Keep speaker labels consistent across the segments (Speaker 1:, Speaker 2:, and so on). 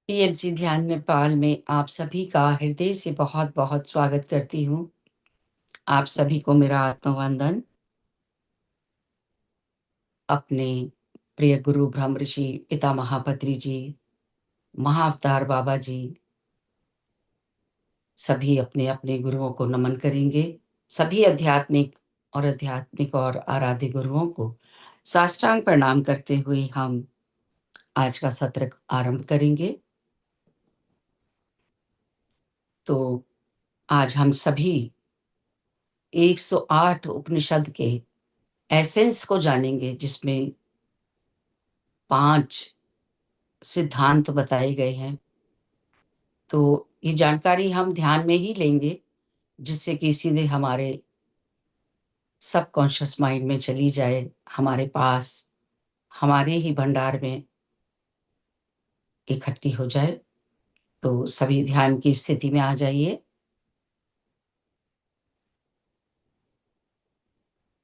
Speaker 1: PMC ध्यान नेपाल में आप सभी का हृदय से बहुत-बहुत स्वागत करती हूँ। आप सभी को मेरा आत्मवंदन। अपने प्रिय गुरु ब्रह्म ऋषि पितामह पत्री जी, महाअवतार बाबा जी, सभी अपने-अपने गुरुओं को नमन करेंगे। सभी आध्यात्मिक और आराध्य गुरुओं को साष्टांग प्रणाम करते हुए हम आज का सत्र आरंभ करेंगे। तो आज हम सभी 108 उपनिषद के एसेंस को जानेंगे, जिसमें 5 सिद्धांत बताए गए हैं। तो ये जानकारी हम ध्यान में ही लेंगे, जिससे कि सीधे हमारे सबकॉन्शियस माइंड में चली जाए, हमारे पास, हमारे ही भंडार में इकट्ठी हो जाए। तो सभी ध्यान की स्थिति में आ जाइए।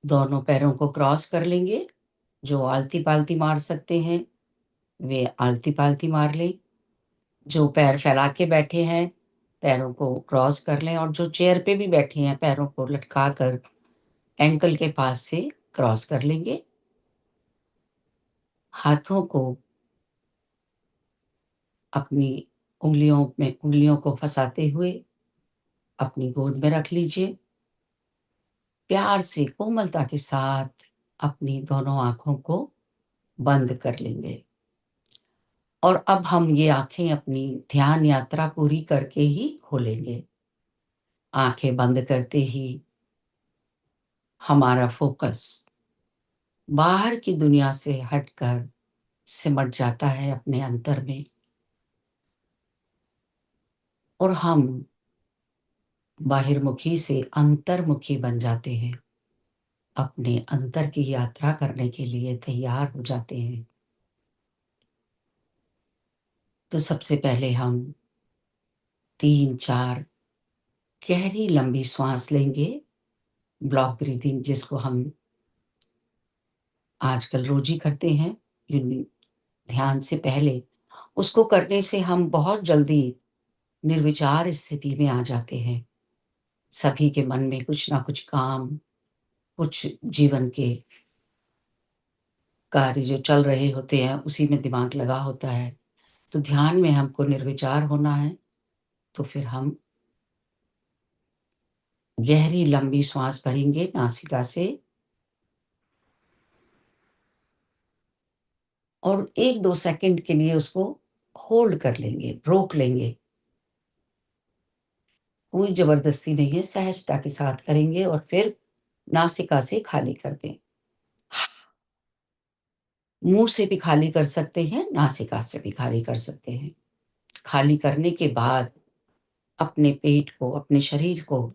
Speaker 1: दोनों पैरों को क्रॉस कर लेंगे। जो आलती-पालती मार सकते हैं, वे आलती-पालती मार लें। जो पैर फैला के बैठे हैं, पैरों को क्रॉस कर लें, और जो चेयर पे भी बैठे हैं, पैरों को लटका कर एंकल के पास से क्रॉस कर लेंगे। हाथों को अपनी उंगलियों को फँसाते हुए अपनी गोद में रख लीजिए। प्यार से, कोमलता के साथ अपनी दोनों आँखों को बंद कर लेंगे। और अब हम ये आँखें अपनी ध्यान यात्रा पूरी करके ही खोलेंगे। आँखें बंद करते ही हमारा फ़ोकस बाहर की दुनिया से हटकर सिमट जाता है अपने अंतर में, और हम बाहिर्मुखी से अंतर्मुखी बन जाते हैं। अपने अंतर की यात्रा करने के लिए तैयार हो जाते हैं। तो सबसे पहले हम 3-4 गहरी लंबी श्वास लेंगे। ब्लॉक ब्रीथिंग, जिसको हम आजकल रोज ही करते हैं, यूनि ध्यान से पहले। उसको करने से हम बहुत जल्दी निर्विचार स्थिति में आ जाते हैं। सभी के मन में कुछ ना कुछ काम, कुछ जीवन के कार्य जो चल रहे होते हैं, उसी में दिमाग लगा होता है। तो ध्यान में हमको निर्विचार होना है। तो फिर हम गहरी लंबी श्वास भरेंगे नासिका से, और 1-2 सेकंड के लिए उसको होल्ड कर लेंगे, रोक लेंगे। कोई ज़बरदस्ती नहीं है, सहजता के साथ करेंगे, और फिर नासिका से खाली कर दें। मुँह से भी खाली कर सकते हैं, नासिका से भी खाली कर सकते हैं। खाली करने के बाद अपने पेट को, अपने शरीर को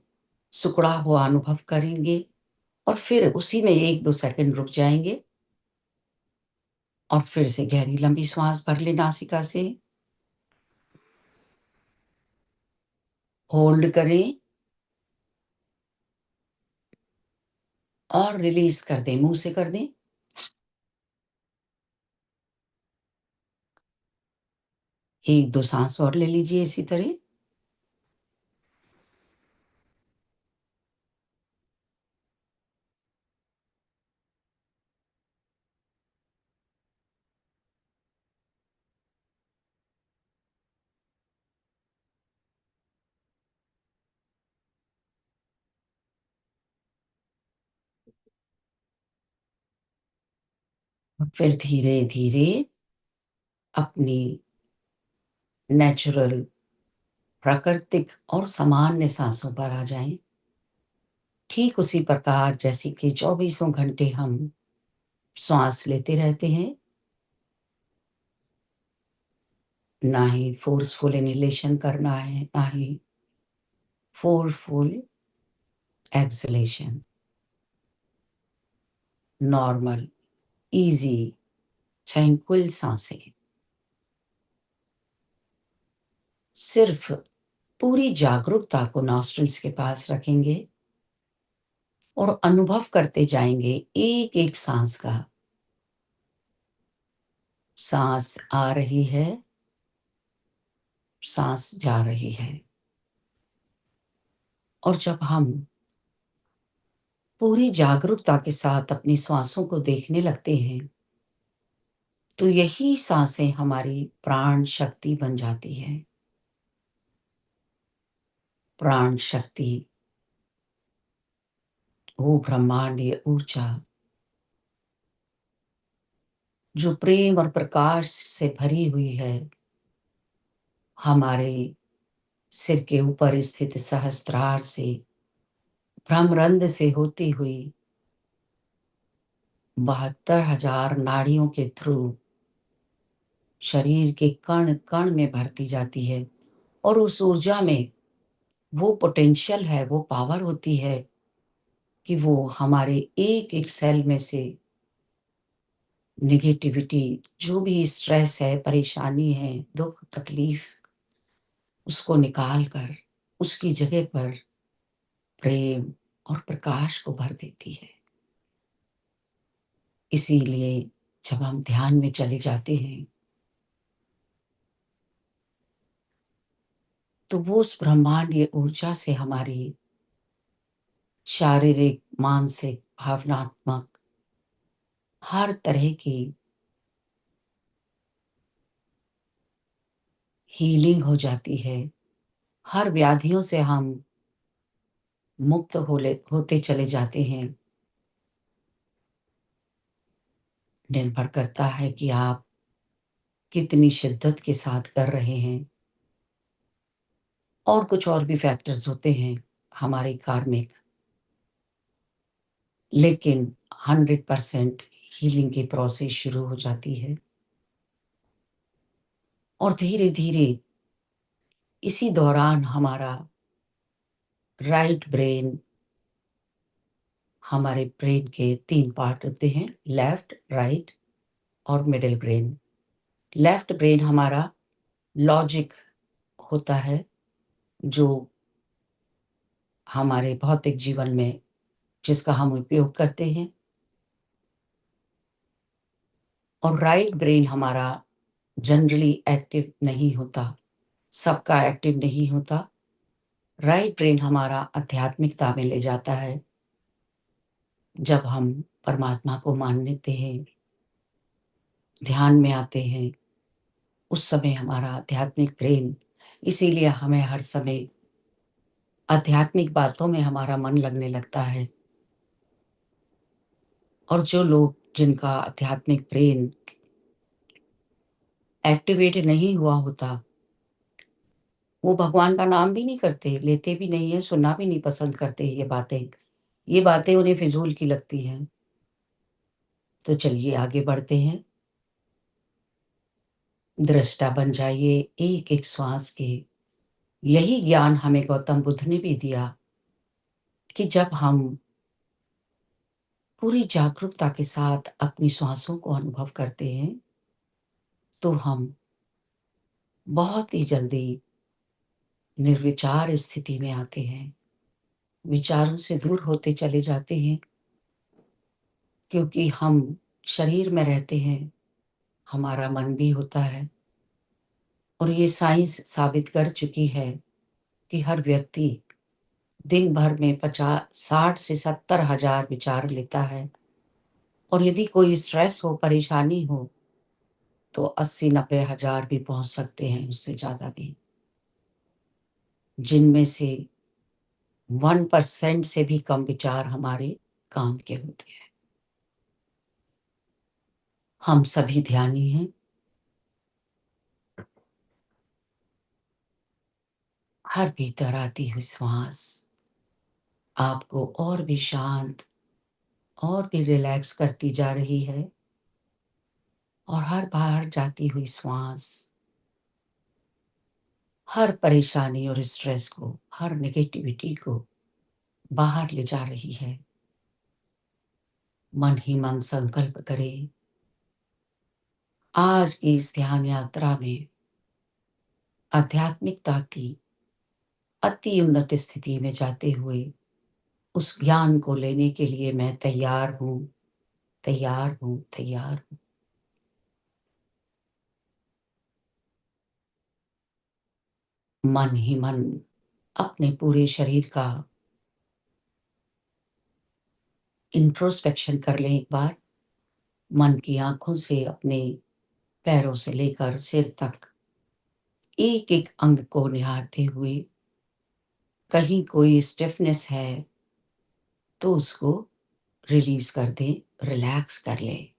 Speaker 1: सिकुड़ा हुआ अनुभव करेंगे, और फिर उसी में 1-2 सेकंड रुक जाएँगे, और फिर से गहरी लंबी श्वास भर लें नासिका से, होल्ड करें और रिलीज़ कर दें, मुँह से कर दें। 1-2 साँस और ले लीजिए इसी तरह। फिर धीरे-धीरे अपनी नेचुरल, प्राकृतिक और सामान्य साँसों पर आ जाएँ। ठीक उसी प्रकार जैसे कि चौबीसों घंटे हम श्वास लेते रहते हैं। ना ही फ़ोर्सफुल इन्हेलेशन करना है, ना ही forceful exhalation. Normal, easy, tranquil साँसें। सिर्फ़ पूरी जागरूकता को नॉस्ट्रिल्स के पास रखेंगे, और अनुभव करते जाएँगे एक-एक साँस का। साँस आ रही है, सांस जा रही है। और जब हम पूरी जागरूकता के साथ अपनी श्वासों को देखने लगते हैं, तो यही सांसें हमारी प्राण शक्ति बन जाती है। प्राण शक्ति, वो ब्रह्मांडीय ऊर्जा जो प्रेम और प्रकाश से भरी हुई है, हमारे सिर के ऊपर स्थित सहस्त्रार से, भ्रमरंध्र से होती हुई 72,000 नाड़ियों के थ्रू शरीर के कण कण में भरती जाती है। और उस ऊर्जा में वो पोटेंशियल है, वो पावर होती है कि वो हमारे एक एक सेल में से नेगेटिविटी, जो भी स्ट्रेस है, परेशानी है, दुख तकलीफ, उसको निकाल कर उसकी जगह पर प्रेम और प्रकाश को भर देती है। इसीलिए जब हम ध्यान में चले जाते हैं, तो वो उस ब्रह्मांडीय ऊर्जा से हमारी शारीरिक, मानसिक, भावनात्मक हर तरह की हीलिंग हो जाती है। हर व्याधियों से हम मुक्त होते चले जाते हैं। निर्भर करता है कि आप कितनी शिद्दत के साथ कर रहे हैं। और कुछ और भी फैक्टर्स होते हैं हमारे कार्मिक, लेकिन 100% हीलिंग की प्रोसेस शुरू हो जाती है। और धीरे-धीरे इसी दौरान हमारा राइट ब्रेन, हमारे ब्रेन के 3 पार्ट होते हैं, लेफ्ट, राइट और मिडल ब्रेन। लेफ्ट ब्रेन हमारा लॉजिक होता है, जो हमारे भौतिक जीवन में जिसका हम उपयोग करते हैं। और राइट ब्रेन हमारा जनरली एक्टिव नहीं होता, सबका एक्टिव नहीं होता। राइट ब्रेन हमारा आध्यात्मिकता में ले जाता है। जब हम परमात्मा को मान लेते हैं, ध्यान में आते हैं, उस समय हमारा आध्यात्मिक ब्रेन, इसीलिए हमें हर समय आध्यात्मिक बातों में हमारा मन लगने लगता है। और जो लोग जिनका आध्यात्मिक ब्रेन एक्टिवेट नहीं हुआ होता, वो भगवान का नाम भी नहीं करते, लेते भी नहीं है, सुनना भी नहीं पसंद करते ये बातें। ये बातें उन्हें फिजूल की लगती हैं। तो चलिए आगे बढ़ते हैं। दृष्टा बन जाइए एक एक श्वास के। यही ज्ञान हमें गौतम बुद्ध ने भी दिया कि जब हम पूरी जागरूकता के साथ अपनी श्वासों को अनुभव करते हैं, तो हम बहुत ही जल्दी निर्विचार स्थिति में आते हैं। विचारों से दूर होते चले जाते हैं, क्योंकि हम शरीर में रहते हैं, हमारा मन भी होता है। और ये साइंस साबित कर चुकी है कि हर व्यक्ति दिन भर में 60 से 70,000 विचार लेता है। और यदि कोई स्ट्रेस हो, परेशानी हो, तो 80-90 हज़ार भी पहुँच सकते हैं, उससे ज़्यादा भी। जिनमें से 1% से भी कम विचार हमारे काम के होते हैं। हम सभी ध्यानी हैं। हर भीतर आती हुई श्वास आपको और भी शांत और भी रिलैक्स करती जा रही है। और हर बाहर जाती हुई श्वास हर परेशानी और स्ट्रेस को, हर नेगेटिविटी को बाहर ले जा रही है। मन ही मन संकल्प करें, आज की इस ध्यान यात्रा में आध्यात्मिकता की अति उन्नत स्थिति में जाते हुए उस ज्ञान को लेने के लिए मैं तैयार हूँ, तैयार हूँ, तैयार हूँ। मन ही मन अपने पूरे शरीर का इंट्रोस्पेक्शन कर लें एक बार। मन की आँखों से अपने पैरों से लेकर सिर तक एक-एक अंग को निहारते हुए, कहीं कोई स्टिफनेस है तो उसको रिलीज़ कर दें, रिलैक्स कर लें।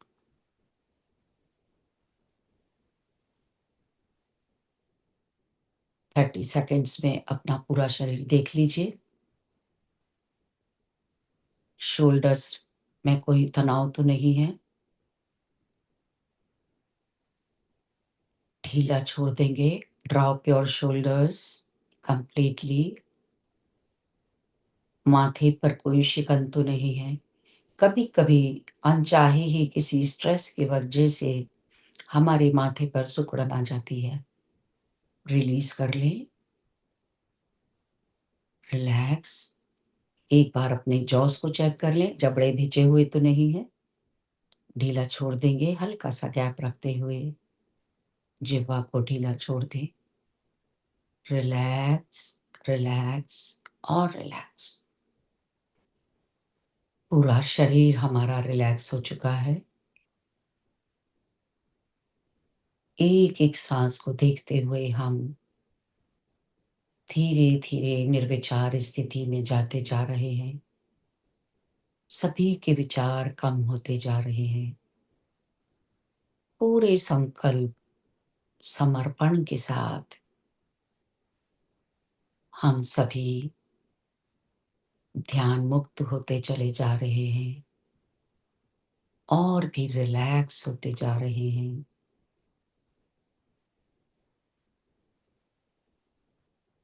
Speaker 1: 30 सेकंड्स में अपना पूरा शरीर देख लीजिए। शोल्डर्स में कोई तनाव तो नहीं है। ढीला छोड़ देंगे। Drop your shoulders completely. माथे पर कोई शिकन तो नहीं है। कभी-कभी अनचाहे ही किसी स्ट्रेस की वजह से हमारे माथे पर सिकुड़न आ जाती है। रिलीज़ कर लें, रिलैक्स। एक बार अपने जॉस को चेक कर लें, जबड़े भिजे हुए तो नहीं हैं। ढीला छोड़ देंगे, हल्का-सा गैप रखते हुए जिह्वा को ढीला छोड़ दें। रिलैक्स, रिलैक्स और रिलैक्स। पूरा शरीर हमारा रिलैक्स हो चुका है। एक-एक साँस को देखते हुए हम धीरे-धीरे निर्विचार स्थिति में जाते जा रहे हैं। सभी के विचार कम होते जा रहे हैं। पूरे संकल्प, समर्पण के साथ हम सभी ध्यान मुक्त होते चले जा रहे हैं और भी रिलैक्स होते जा रहे हैं।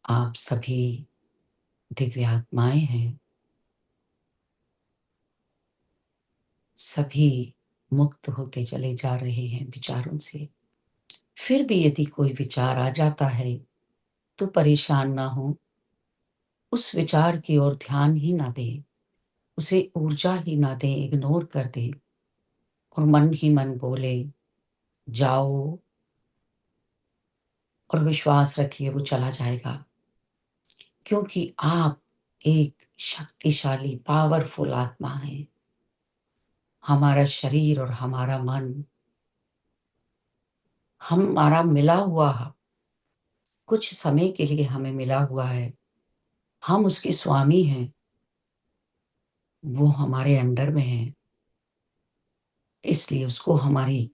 Speaker 1: आप सभी दिव्य आत्माएँ हैं। सभी मुक्त होते चले जा रहे हैं विचारों से। फिर भी यदि कोई विचार आ जाता है, तो परेशान ना हों। उस विचार की ओर ध्यान ही ना दें, उसे ऊर्जा ही ना दें, इग्नोर कर दें और मन ही मन बोलें, जाओ और विश्वास रखिए वो चला जाएगा। क्योंकि आप एक शक्तिशाली पावरफुल आत्मा हैं। हमारा शरीर और हमारा मन हमारा मिला हुआ कुछ समय के लिए हमें मिला हुआ है। हम उसके स्वामी हैं, वो हमारे अंडर में है, इसलिए उसको हमारी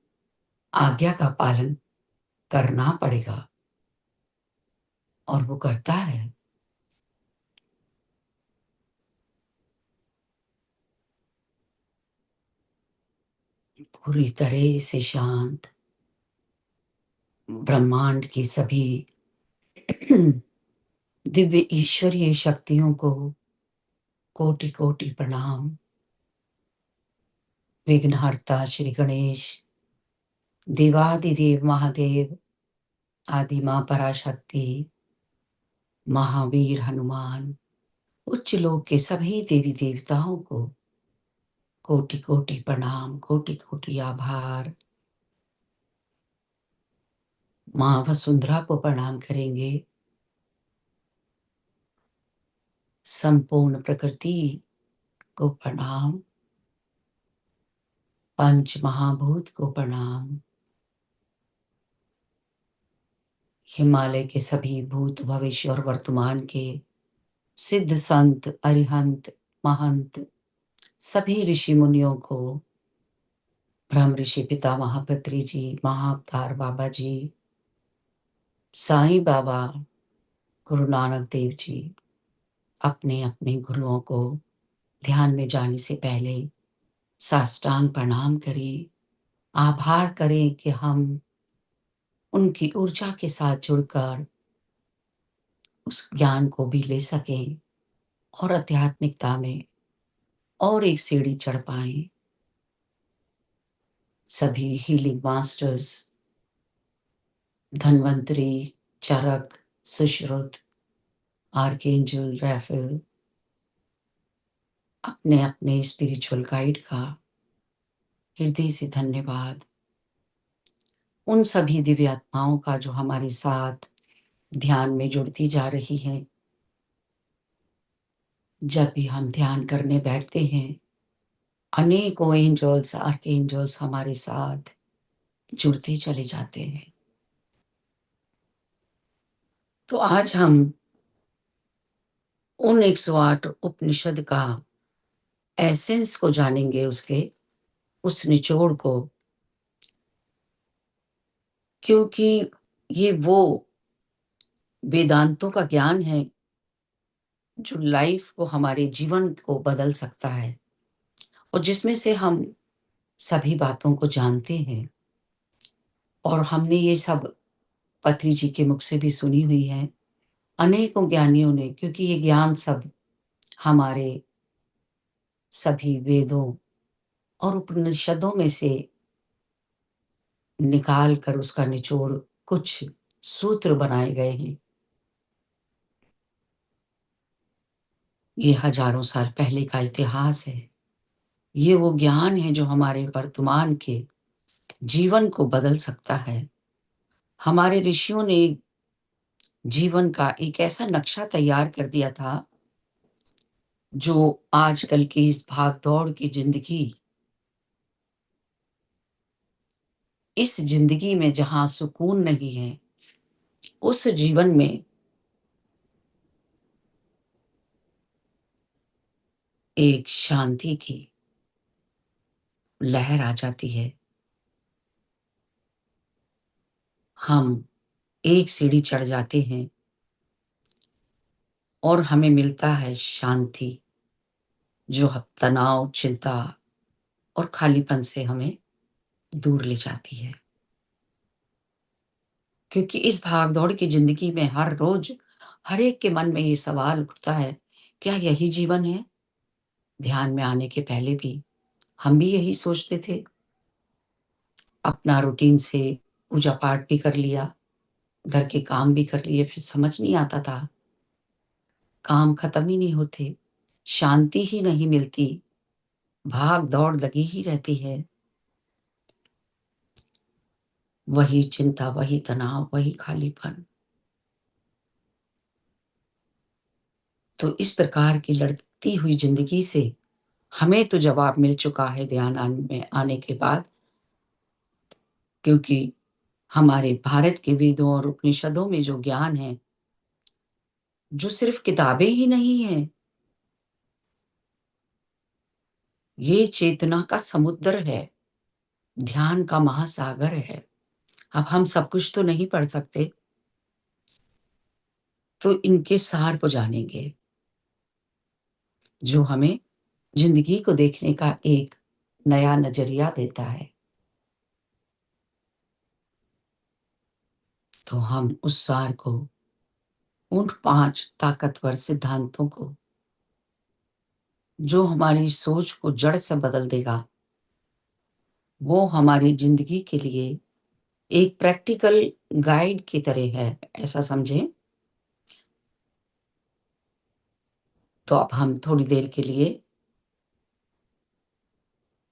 Speaker 1: आज्ञा का पालन करना पड़ेगा और वो करता है। पूरी तरह से शांत ब्रह्मांड की सभी दिव्य ईश्वरीय शक्तियों को कोटि-कोटि प्रणाम। विघ्नहर्ता श्री गणेश, देवादिदेव महादेव, आदि माँ पराशक्ति, महावीर हनुमान, उच्च लोक के सभी देवी-देवताओं को कोटि-कोटि प्रणाम, कोटि-कोटि आभार। माँ वसुंधरा को प्रणाम करेंगे। संपूर्ण प्रकृति को प्रणाम। पंच महाभूत को प्रणाम। हिमालय के सभी भूत, भविष्य और वर्तमान के सिद्ध संत, अरिहंत, महंत, सभी ऋषि मुनियों को, ब्रह्म ऋषि पितामह पत्री जी, महाअवतार बाबा जी, साईं बाबा, गुरु नानक देव जी, अपने-अपने गुरुओं को ध्यान में जाने से पहले साष्टांग प्रणाम करें। आभार करें कि हम उनकी ऊर्जा के साथ जुड़कर उस ज्ञान को भी ले सकें और आध्यात्मिकता में और एक सीढ़ी चढ़ पाएँ। सभी हीलिंग मास्टर्स, धन्वंतरी, चरक, सुश्रुत, आर्कएंजल राफेल, अपने-अपने स्पिरिचुअल गाइड का हृदय से धन्यवाद। उन सभी दिव्य आत्माओं का जो हमारे साथ ध्यान में जुड़ती जा रही हैं। जब भी हम ध्यान करने बैठते हैं, अनेकों एंजल्स, आर्कएंजल्स हमारे साथ जुड़ते चले जाते हैं। तो आज हम उन 108 उपनिषद का एसेंस को जानेंगे, उसके उस निचोड़ को, क्योंकि ये वो वेदांतों का ज्ञान है जो लाइफ को, हमारे जीवन को बदल सकता है, और जिसमें से हम सभी बातों को जानते हैं। और हमने ये सब पत्री जी के मुख से भी सुनी हुई है, अनेकों ज्ञानियों ने, क्योंकि ये ज्ञान सब हमारे सभी वेदों और उपनिषदों में से निकाल कर उसका निचोड़ कुछ सूत्र बनाए गए हैं। ये हजारों साल पहले का इतिहास है। ये वो ज्ञान है जो हमारे वर्तमान के जीवन को बदल सकता है। हमारे ऋषियों ने जीवन का एक ऐसा नक्शा तैयार कर दिया था, जो आजकल की इस भाग-दौड़ की ज़िंदगी, इस ज़िंदगी में जहाँ सुकून नहीं है, उस जीवन में एक शांति की लहर आ जाती है। हम एक सीढ़ी चढ़ जाते हैं और हमें मिलता है शांति, जो तनाव, चिंता और खालीपन से हमें दूर ले जाती है। क्योंकि इस भाग-दौड़ की ज़िंदगी में हर रोज़ हर एक के मन में ये सवाल उठता है, क्या यही जीवन है? ध्यान में आने के पहले भी हम भी यही सोचते थे। अपना रूटीन से पूजा-पाठ भी कर लिया, घर के काम भी कर लिए, फिर समझ नहीं आता था, काम खत्म ही नहीं होते, शांति ही नहीं मिलती, भाग-दौड़ लगी ही रहती है। वही चिंता, वही तनाव, वही खालीपन। तो इस प्रकार की लड़ती हुई ज़िंदगी से हमें तो जवाब मिल चुका है ध्यान में आने के बाद, क्योंकि हमारे भारत के वेदों और उपनिषदों में जो ज्ञान है, जो सिर्फ़ किताबें ही नहीं हैं, ये चेतना का समुद्र है, ध्यान का महासागर है। अब हम सब कुछ तो नहीं पढ़ सकते, तो इनके सार को जानेंगे, जो हमें ज़िंदगी को देखने का एक नया नज़रिया देता है। तो हम उस सार को, उन 5 ताकतवर सिद्धांतों को, जो हमारी सोच को जड़ से बदल देगा, वो हमारी ज़िंदगी के लिए एक प्रैक्टिकल गाइड की तरह है, ऐसा समझें। तो अब हम थोड़ी देर के लिए,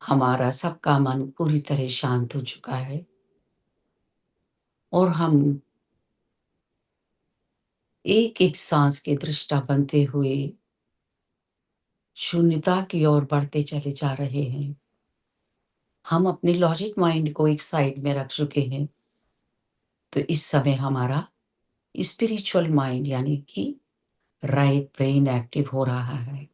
Speaker 1: हमारा सबका मन पूरी तरह शांत हो चुका है और हम एक-एक साँस के दृष्टा बनते हुए शून्यता की ओर बढ़ते चले जा रहे हैं। हम अपने लॉजिक माइंड को एक साइड में रख चुके हैं, तो इस समय हमारा स्पिरिचुअल माइंड, यानी कि राइट ब्रेन एक्टिव हो रहा है।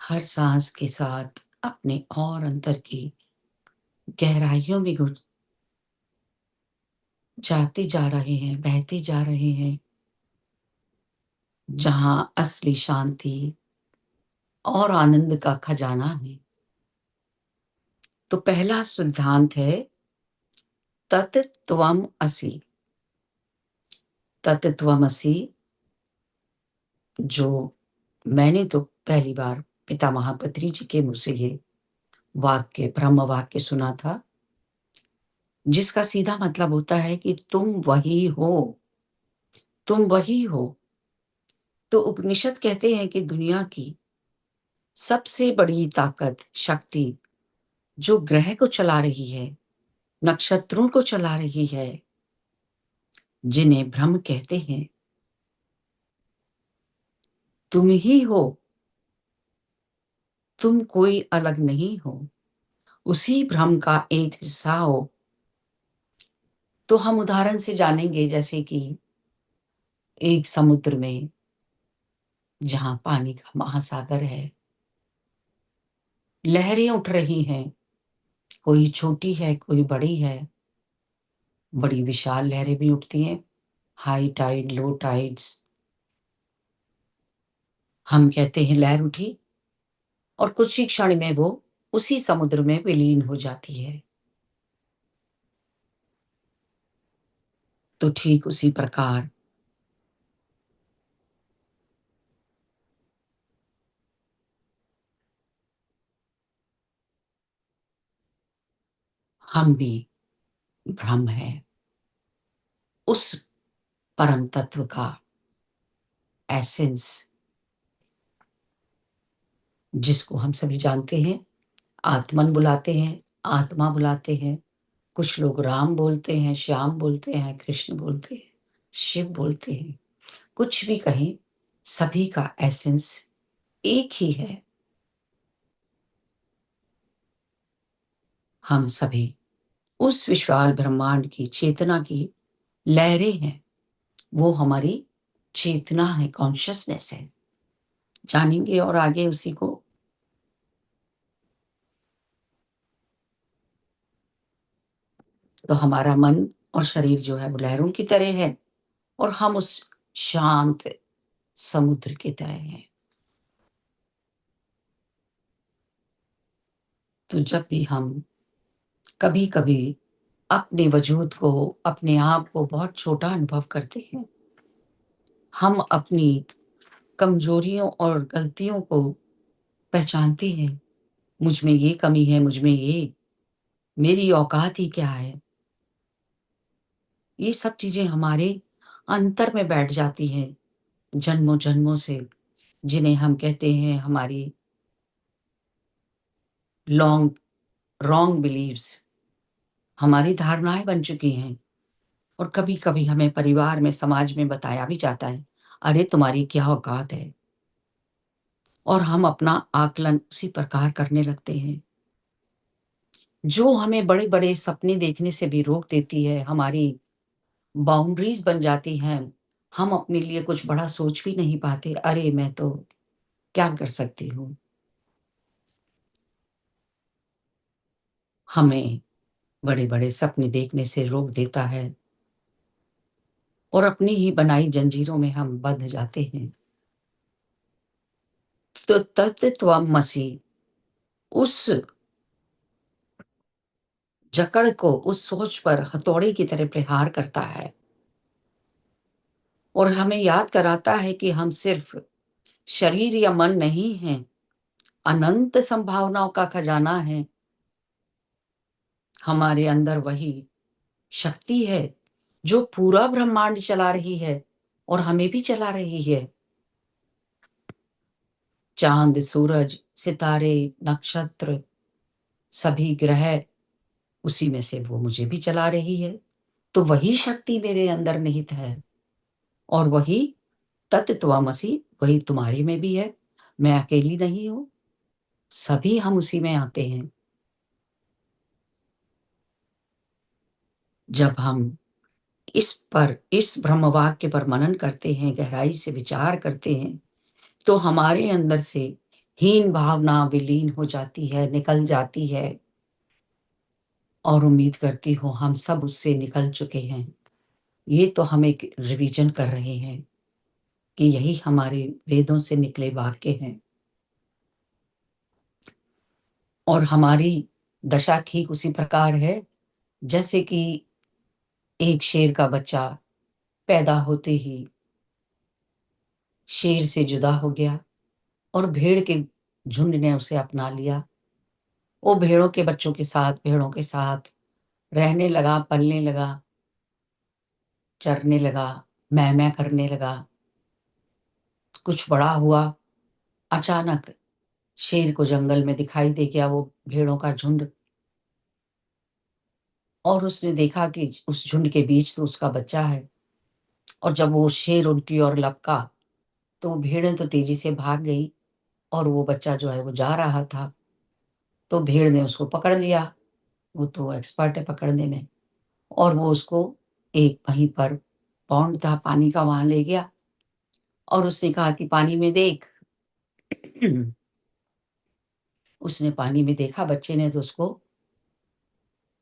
Speaker 1: हर साँस के साथ अपने और अंदर की गहराइयों में घुस जाते जा रहे हैं, बहते जा रहे हैं, जहाँ असली शांति और आनंद का खजाना है। तो पहला सिद्धांत है तत् त्वम असि। तत् त्वमसि, जो मैंने तो पहली बार पितामह पत्री जी के मुँह से ये वाक्य, ब्रह्म वाक्य सुना था, जिसका सीधा मतलब होता है कि तुम वही हो, तुम वही हो। तो उपनिषद कहते हैं कि दुनिया की सबसे बड़ी ताकत, शक्ति जो ग्रह को चला रही है, नक्षत्रों को चला रही है, जिन्हें ब्रह्म कहते हैं, तुम ही हो, तुम कोई अलग नहीं हो, उसी ब्रह्म का एक हिस्सा हो। तो हम उदाहरण से जानेंगे जैसे कि एक समुद्र में जहाँ पानी का महासागर है, लहरें उठ रही हैं, कोई छोटी है, कोई बड़ी है, बड़ी विशाल लहरें भी उठती हैं, हाई टाइड, लो टाइड्स। हम कहते हैं लहर उठी और कुछ ही क्षण में वो उसी समुद्र में विलीन हो जाती है। तो ठीक उसी प्रकार हम भी ब्रह्म हैं, उस परम तत्व का एसेंस, जिसको हम सभी जानते हैं, आत्मन बुलाते हैं, आत्मा बुलाते हैं। कुछ लोग राम बोलते हैं, श्याम बोलते हैं, कृष्ण बोलते हैं, शिव बोलते हैं। कुछ भी कहें, सभी का एसेंस एक ही है। हम सभी उस विशाल ब्रह्मांड की चेतना की लहरें हैं। वो हमारी चेतना है, कॉन्शसनेस है। जानेंगे और आगे उसी को। तो हमारा मन और शरीर जो है वो लहरों की तरह है और हम उस शांत समुद्र की तरह हैं। तो जब भी हम कभी-कभी अपने वजूद को, अपने आप को बहुत छोटा अनुभव करते हैं, हम अपनी कमजोरियों और गलतियों को पहचानते हैं। मुझ में ये कमी है, मुझ में ये, मेरी औकात ही क्या है? ये सब चीज़ें हमारे अंतर में बैठ जाती हैं, जन्मों-जन्मों से, जिन्हें हम कहते हैं हमारी लॉन्ग रॉन्ग बिलीव्स, हमारी धारणाएँ बन चुकी हैं। और कभी-कभी हमें परिवार में, समाज में बताया भी जाता है, "अरे! तुम्हारी क्या औकात है?" और हम अपना आकलन उसी प्रकार करने लगते हैं। जो हमें बड़े-बड़े सपने देखने से भी रोक देती है, हमारी बाउंड्रीज़ बन जाती हैं। हम अपने लिए कुछ बड़ा सोच भी नहीं पाते, "अरे! मैं तो क्या कर सकती हूँ?" हमें बड़े-बड़े सपने देखने से रोक देता है और अपनी ही बनाई जंजीरों में हम बंध जाते हैं। तो तत्त्वमसि उस जकड़ को, उस सोच पर हथौड़े की तरह प्रहार करता है और हमें याद कराता है कि हम सिर्फ शरीर या मन नहीं हैं, अनंत संभावनाओं का खजाना है। हमारे अंदर वही शक्ति है जो पूरा ब्रह्मांड चला रही है और हमें भी चला रही है। चाँद, सूरज, सितारे, नक्षत्र, सभी ग्रह, उसी में से वो मुझे भी चला रही है। तो वही शक्ति मेरे अंदर निहित है और वही तत्त्वमसि, वही तुम्हारे में भी है। मैं अकेली नहीं हूँ, सभी हम उसी में आते हैं। जब हम इस ब्रह्म वाक्य पर मनन करते हैं, गहराई से विचार करते हैं, तो हमारे अंदर से हीन भावना विलीन हो जाती है, निकल जाती है और उम्मीद करती हूँ हम सब उससे निकल चुके हैं। ये तो हम एक रिवीजन कर रहे हैं कि यही हमारे वेदों से निकले वाक्य हैं और हमारी दशा ठीक उसी प्रकार है जैसे कि एक शेर का बच्चा पैदा होते ही शेर से जुदा हो गया और भेड़ के झुंड ने उसे अपना लिया। वो भेड़ों के बच्चों के साथ, भेड़ों के साथ रहने लगा, पलने लगा, चरने लगा, मैं करने लगा। कुछ बड़ा हुआ, अचानक शेर को जंगल में दिखाई दे गया वो भेड़ों का झुंड। और उसने देखा कि उस झुंड के बीच तो उसका बच्चा है, और जब वो शेर उनकी ओर लपका, तो भेड़ें तो तेज़ी से भाग गई और वो बच्चा जो है वो जा रहा था। तो भेड़ ने उसको पकड़ लिया, वो तो एक्सपर्ट है पकड़ने में, और वो उसको एक वहीं पर पॉन्ड था पानी का, वहाँ ले गया और उसने कहा कि पानी में देख। उसने पानी में देखा बच्चे ने, तो उसको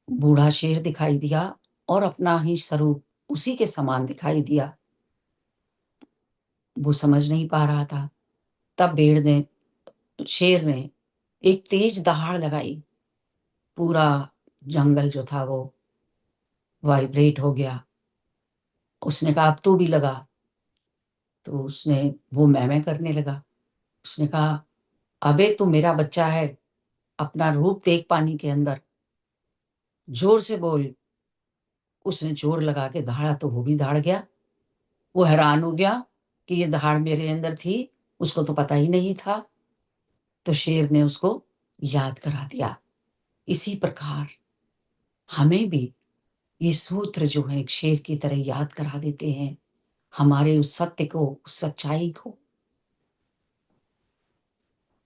Speaker 1: बूढ़ा शेर दिखाई दिया और अपना ही स्वरूप उसी के समान दिखाई दिया। वो समझ नहीं पा रहा था। तब शेर ने एक तेज दहाड़ लगाई। पूरा जंगल जो था वो वाइब्रेट हो गया। उसने कहा, अब तू भी लगा। तो वो मैं करने लगा। उसने कहा, अबे तू मेरा बच्चा है, अपना रूप देख पानी के अंदर, जोर से बोल। उसने जोर लगा के दहाड़ा तो वो भी दहाड़ गया। वो हैरान हो गया कि ये दहाड़ मेरे अंदर थी, उसको तो पता ही नहीं था। तो शेर ने उसको याद करा दिया। इसी प्रकार हमें भी ये सूत्र जो है एक शेर की तरह याद करा देते हैं, हमारे उस सत्य को, उस सच्चाई को।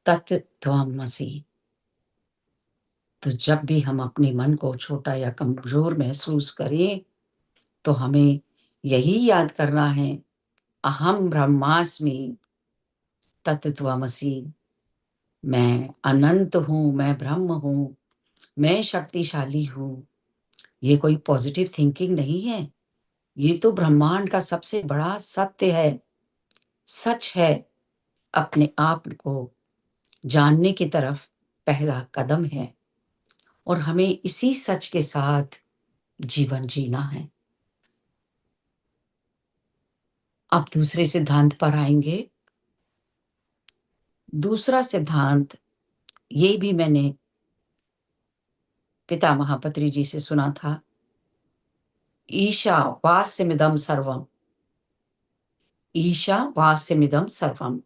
Speaker 1: तत् त्वमसि। तो जब भी हम अपने मन को छोटा या कमजोर महसूस करें, तो हमें यही याद करना है, अहम ब्रह्मास्मि तत् त्वमसि। मैं अनंत हूँ, मैं ब्रह्म हूँ, मैं शक्तिशाली हूँ। ये कोई पॉजिटिव थिंकिंग नहीं है, ये तो ब्रह्मांड का सबसे बड़ा सत्य है, सच है। अपने आप को जानने की तरफ पहला कदम है, और हमें इसी सच के साथ जीवन जीना है। अब दूसरे सिद्धांत पर आएंगे। दूसरा सिद्धांत, ये भी मैंने पितामह पत्री जी से सुना था। ईशा वास्यमिदं सर्वम। ईशा वास्यमिदं सर्वम।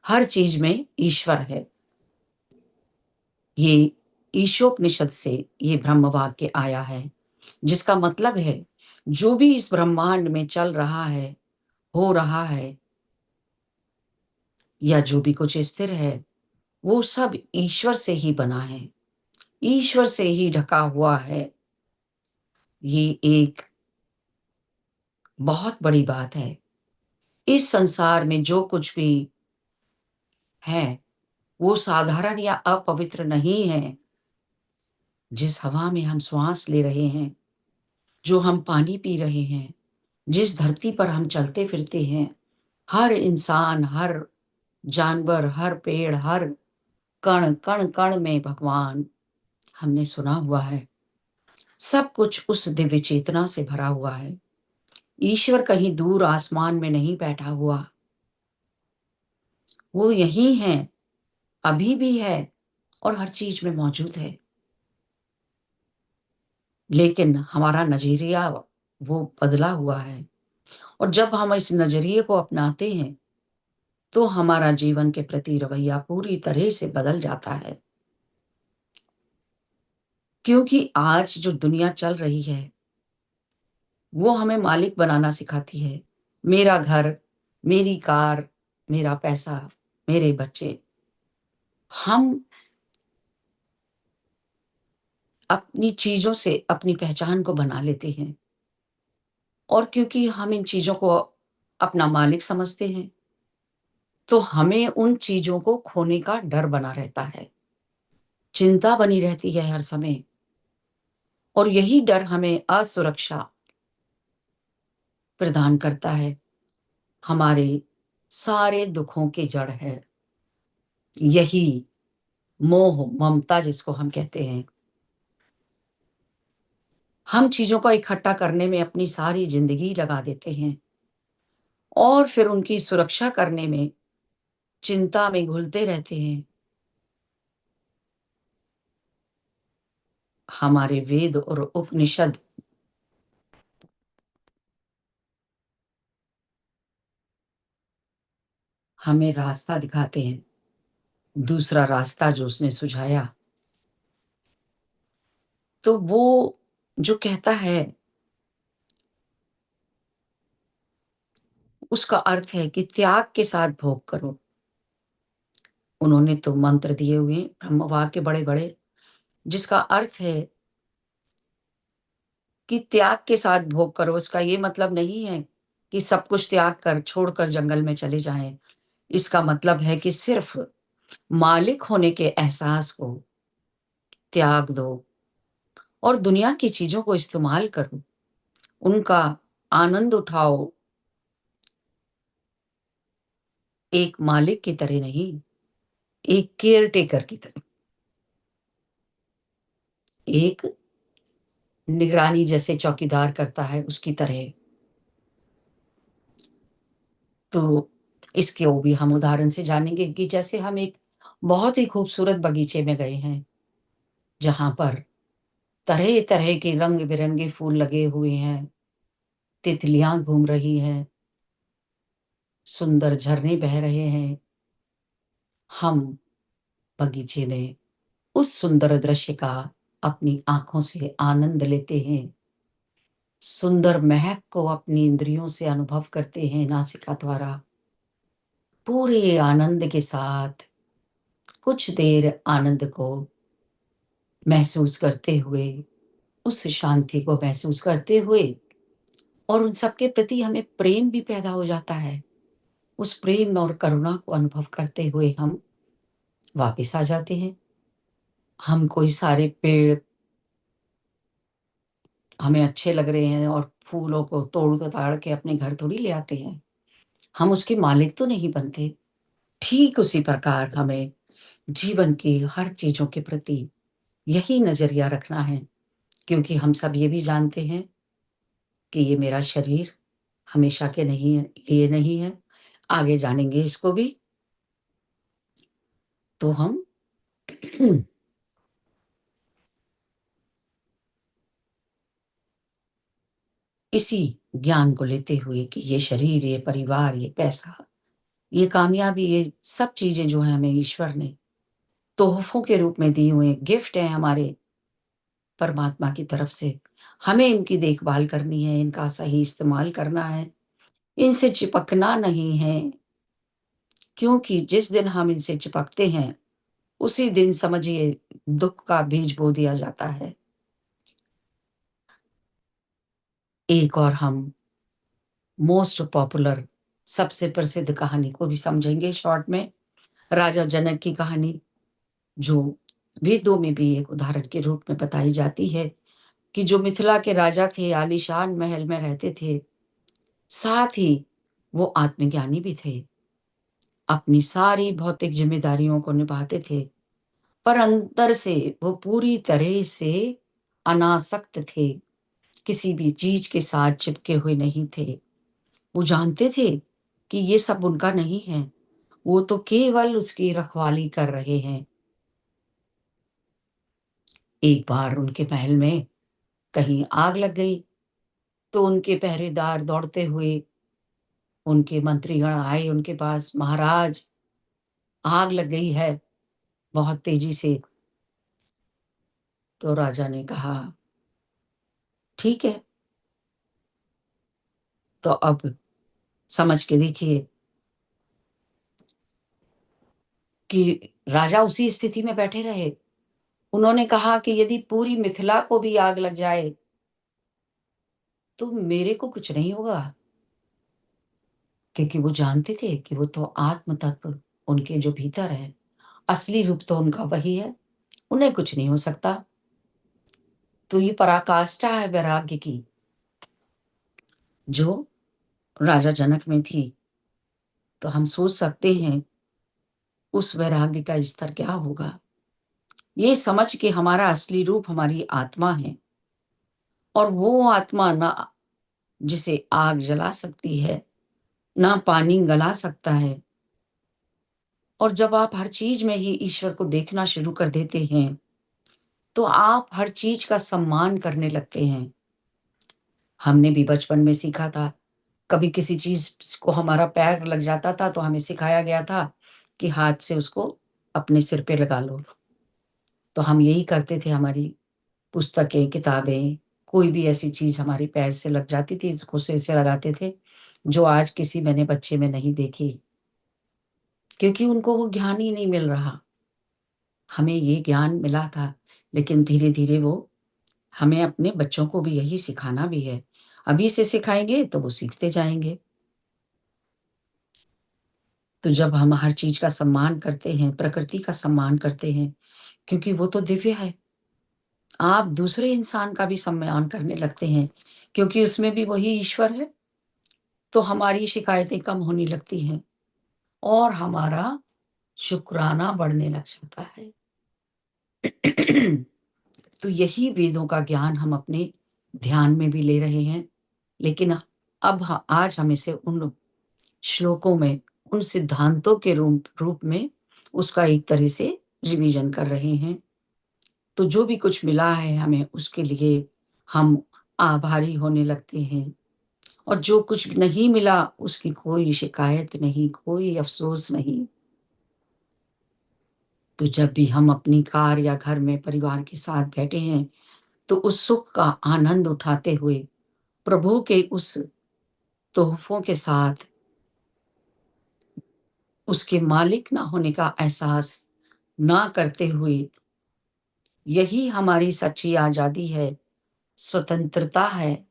Speaker 1: हर चीज में ईश्वर है। ये ईशोपनिषद से ये ब्रह्म वाक्य आया है, जिसका मतलब है जो भी इस ब्रह्मांड में चल रहा है, हो रहा है, या जो भी कुछ स्थिर है, वो सब ईश्वर से ही बना है, ईश्वर से ही ढका हुआ है। ये एक बहुत बड़ी बात है। इस संसार में जो कुछ भी है, वो साधारण या अपवित्र नहीं है। जिस हवा में हम श्वास ले रहे हैं, जो हम पानी पी रहे हैं, जिस धरती पर हम चलते फिरते हैं, हर इंसान, हर जानवर, हर पेड़, हर कण कण कण में भगवान, हमने सुना हुआ है, सब कुछ उस दिव्य चेतना से भरा हुआ है। ईश्वर कहीं दूर आसमान में नहीं बैठा हुआ, वो यही है, अभी भी है, और हर चीज में मौजूद है। लेकिन हमारा नजरिया वो बदला हुआ है, और जब हम इस नजरिए को अपनाते हैं, तो हमारा जीवन के प्रति रवैया पूरी तरह से बदल जाता है। क्योंकि आज जो दुनिया चल रही है, वो हमें मालिक बनाना सिखाती है। मेरा घर, मेरी कार, मेरा पैसा, मेरे बच्चे। हम अपनी चीजों से अपनी पहचान को बना लेते हैं, और क्योंकि हम इन चीजों को अपना मालिक समझते हैं, तो हमें उन चीजों को खोने का डर बना रहता है, चिंता बनी रहती है हर समय, और यही डर हमें असुरक्षा प्रदान करता है। हमारे सारे दुखों की जड़ है यही मोह, ममता जिसको हम कहते हैं। हम चीजों को इकट्ठा करने में अपनी सारी जिंदगी लगा देते हैं, और फिर उनकी सुरक्षा करने में चिंता में घुलते रहते हैं। हमारे वेद और उपनिषद हमें रास्ता दिखाते हैं। दूसरा रास्ता जो उसने सुझाया, तो वो जो कहता है उसका अर्थ है कि त्याग के साथ भोग करो। उन्होंने तो मंत्र दिए हुए हैं, ब्रह्म वाक्य बड़े-बड़े, जिसका अर्थ है कि त्याग के साथ भोग करो। इसका ये मतलब नहीं है कि सब कुछ त्याग कर छोड़कर जंगल में चले जाएँ। इसका मतलब है कि सिर्फ़ मालिक होने के एहसास को त्याग दो और दुनिया की चीज़ों को इस्तेमाल करो, उनका आनंद उठाओ, एक मालिक की तरह नहीं, एक केयरटेकर की तरह, एक निगरानी जैसे चौकीदार करता है उसकी तरह। तो इसको भी हम उदाहरण से जानेंगे कि जैसे हम एक बहुत ही खूबसूरत बगीचे में गए हैं, जहाँ पर तरह-तरह के रंग-बिरंगे फूल लगे हुए हैं, तितलियाँ घूम रही हैं, सुंदर झरने बह रहे हैं। हम बगीचे में उस सुंदर दृश्य का अपनी आँखों से आनंद लेते हैं। सुंदर महक को अपनी इंद्रियों से अनुभव करते हैं नासिका द्वारा। पूरे आनंद के साथ कुछ देर आनंद को महसूस करते हुए, उस शांति को महसूस करते हुए और उन सब के प्रति हमें प्रेम भी पैदा हो जाता है। उस प्रेम और करुणा को अनुभव करते हुए हम वापस आ जाते हैं। हम कोई सारे पेड़ हमें अच्छे लग रहे हैं और फूलों को तोड़-ताड़ के अपने घर थोड़ी ले आते हैं। हम उसके मालिक तो नहीं बनते। ठीक उसी प्रकार हमें जीवन की हर चीज़ों के प्रति यही नज़रिया रखना है, क्योंकि हम सब ये भी जानते हैं कि ये मेरा शरीर हमेशा के नहीं है लिए नहीं है। आगे जानेंगे इसको भी। तो हम इसी ज्ञान को लेते हुए कि ये शरीर, ये परिवार, ये पैसा, ये कामयाबी, ये सब चीज़ें जो हैं हमें ईश्वर ने तोहफ़ों के रूप में दी हुए गिफ्ट हैं हमारे परमात्मा की तरफ से। हमें इनकी देखभाल करनी है, इनका सही इस्तेमाल करना है, इनसे चिपकना नहीं है, क्योंकि जिस दिन हम इनसे चिपकते हैं, उसी दिन समझिए दुःख का बीज बो दिया जाता है। एक और हम मोस्ट पॉपुलर सबसे प्रसिद्ध कहानी को भी समझेंगे शॉर्ट में, राजा जनक की कहानी, जो वेदों में भी एक उदाहरण के रूप में बताई जाती है कि जो मिथिला के राजा थे, आलीशान महल में रहते थे, साथ ही वो आत्मज्ञानी भी थे। अपनी सारी भौतिक ज़िम्मेदारियों को निभाते थे, पर अंदर से वो पूरी तरह से अनासक्त थे, किसी भी चीज़ के साथ चिपके हुए नहीं थे। वो जानते थे कि ये सब उनका नहीं है, वो तो केवल उसकी रखवाली कर रहे हैं। एक बार उनके महल में कहीं आग लग गई, तो उनके पहरेदार दौड़ते हुए उनके मंत्रीगण आए उनके पास, "महाराज, आग लग गई है बहुत तेज़ी से।" तो राजा ने कहा, "ठीक है, तो अब समझ के देखिए कि राजा उसी स्थिति में बैठे रहे। उन्होंने कहा कि यदि पूरी मिथिला को भी आग लग जाए, तो मेरे को कुछ नहीं होगा, क्योंकि वो जानते थे कि वो तो आत्म तत्व उनके जो भीतर है, असली रूप तो उनका वही है, उन्हें कुछ नहीं हो सकता। तो ये पराकाष्ठा है वैराग्य की, जो राजा जनक में थी। तो हम सोच सकते हैं उस वैराग्य का स्तर क्या होगा। ये समझ के हमारा असली रूप हमारी आत्मा है और वो आत्मा ना जिसे आग जला सकती है, ना पानी गला सकता है। और जब आप हर चीज़ में ही ईश्वर को देखना शुरू कर देते हैं, तो आप हर चीज़ का सम्मान करने लगते हैं। हमने भी बचपन में सीखा था, कभी किसी चीज़ को हमारा पैर लग जाता था, तो हमें सिखाया गया था कि हाथ से उसको अपने सिर पे लगा लो। तो हम यही करते थे, हमारी पुस्तकें, किताबें कोई भी ऐसी चीज़ हमारे पैर से लग जाती थी, उसको सिर से लगाते थे, जो आज किसी मैंने बच्चे में नहीं देखी, क्योंकि उनको वो ज्ञान ही नहीं मिल रहा। हमें ये ज्ञान मिला था, लेकिन धीरे-धीरे वो हमें अपने बच्चों को भी यही सिखाना भी है। अभी से सिखाएँगे तो वो सीखते जाएँगे। तो जब हम हर चीज़ का सम्मान करते हैं, प्रकृति का सम्मान करते हैं, क्योंकि वो तो दिव्य है। आप दूसरे इंसान का भी सम्मान करने लगते हैं, क्योंकि उसमें भी वही ईश्वर है, तो हमारी शिकायतें कम होने लगती हैं और हमारा शुक्राना बढ़ने लग जाता है। तो यही वेदों का ज्ञान हम अपने ध्यान में भी ले रहे हैं, लेकिन अब आज हम इसे उन श्लोकों में, उन सिद्धांतों के रूप रूप में उसका एक तरह से रिवीजन कर रहे हैं। तो जो भी कुछ मिला है हमें उसके लिए हम आभारी होने लगते हैं, और जो कुछ नहीं मिला उसकी कोई शिकायत नहीं, कोई अफ़सोस नहीं। तो जब भी हम अपनी कार या घर में परिवार के साथ बैठे हैं, तो उस सुख का आनंद उठाते हुए प्रभु के उस तोहफ़ों के साथ उसके मालिक ना होने का एहसास ना करते हुए, यही हमारी सच्ची आज़ादी है, स्वतंत्रता है,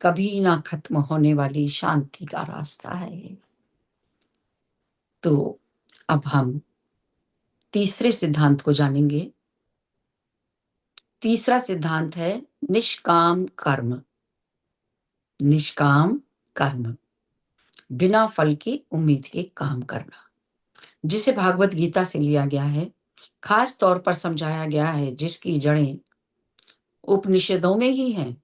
Speaker 1: कभी ना खत्म होने वाली शांति का रास्ता है ये। तो अब हम तीसरे सिद्धांत को जानेंगे। तीसरा सिद्धांत है निष्काम कर्म। निष्काम कर्म, बिना फल की उम्मीद के काम करना, जिसे भागवत गीता से लिया गया है, खास तौर पर समझाया गया है, जिसकी जड़ें उपनिषदों में ही हैं।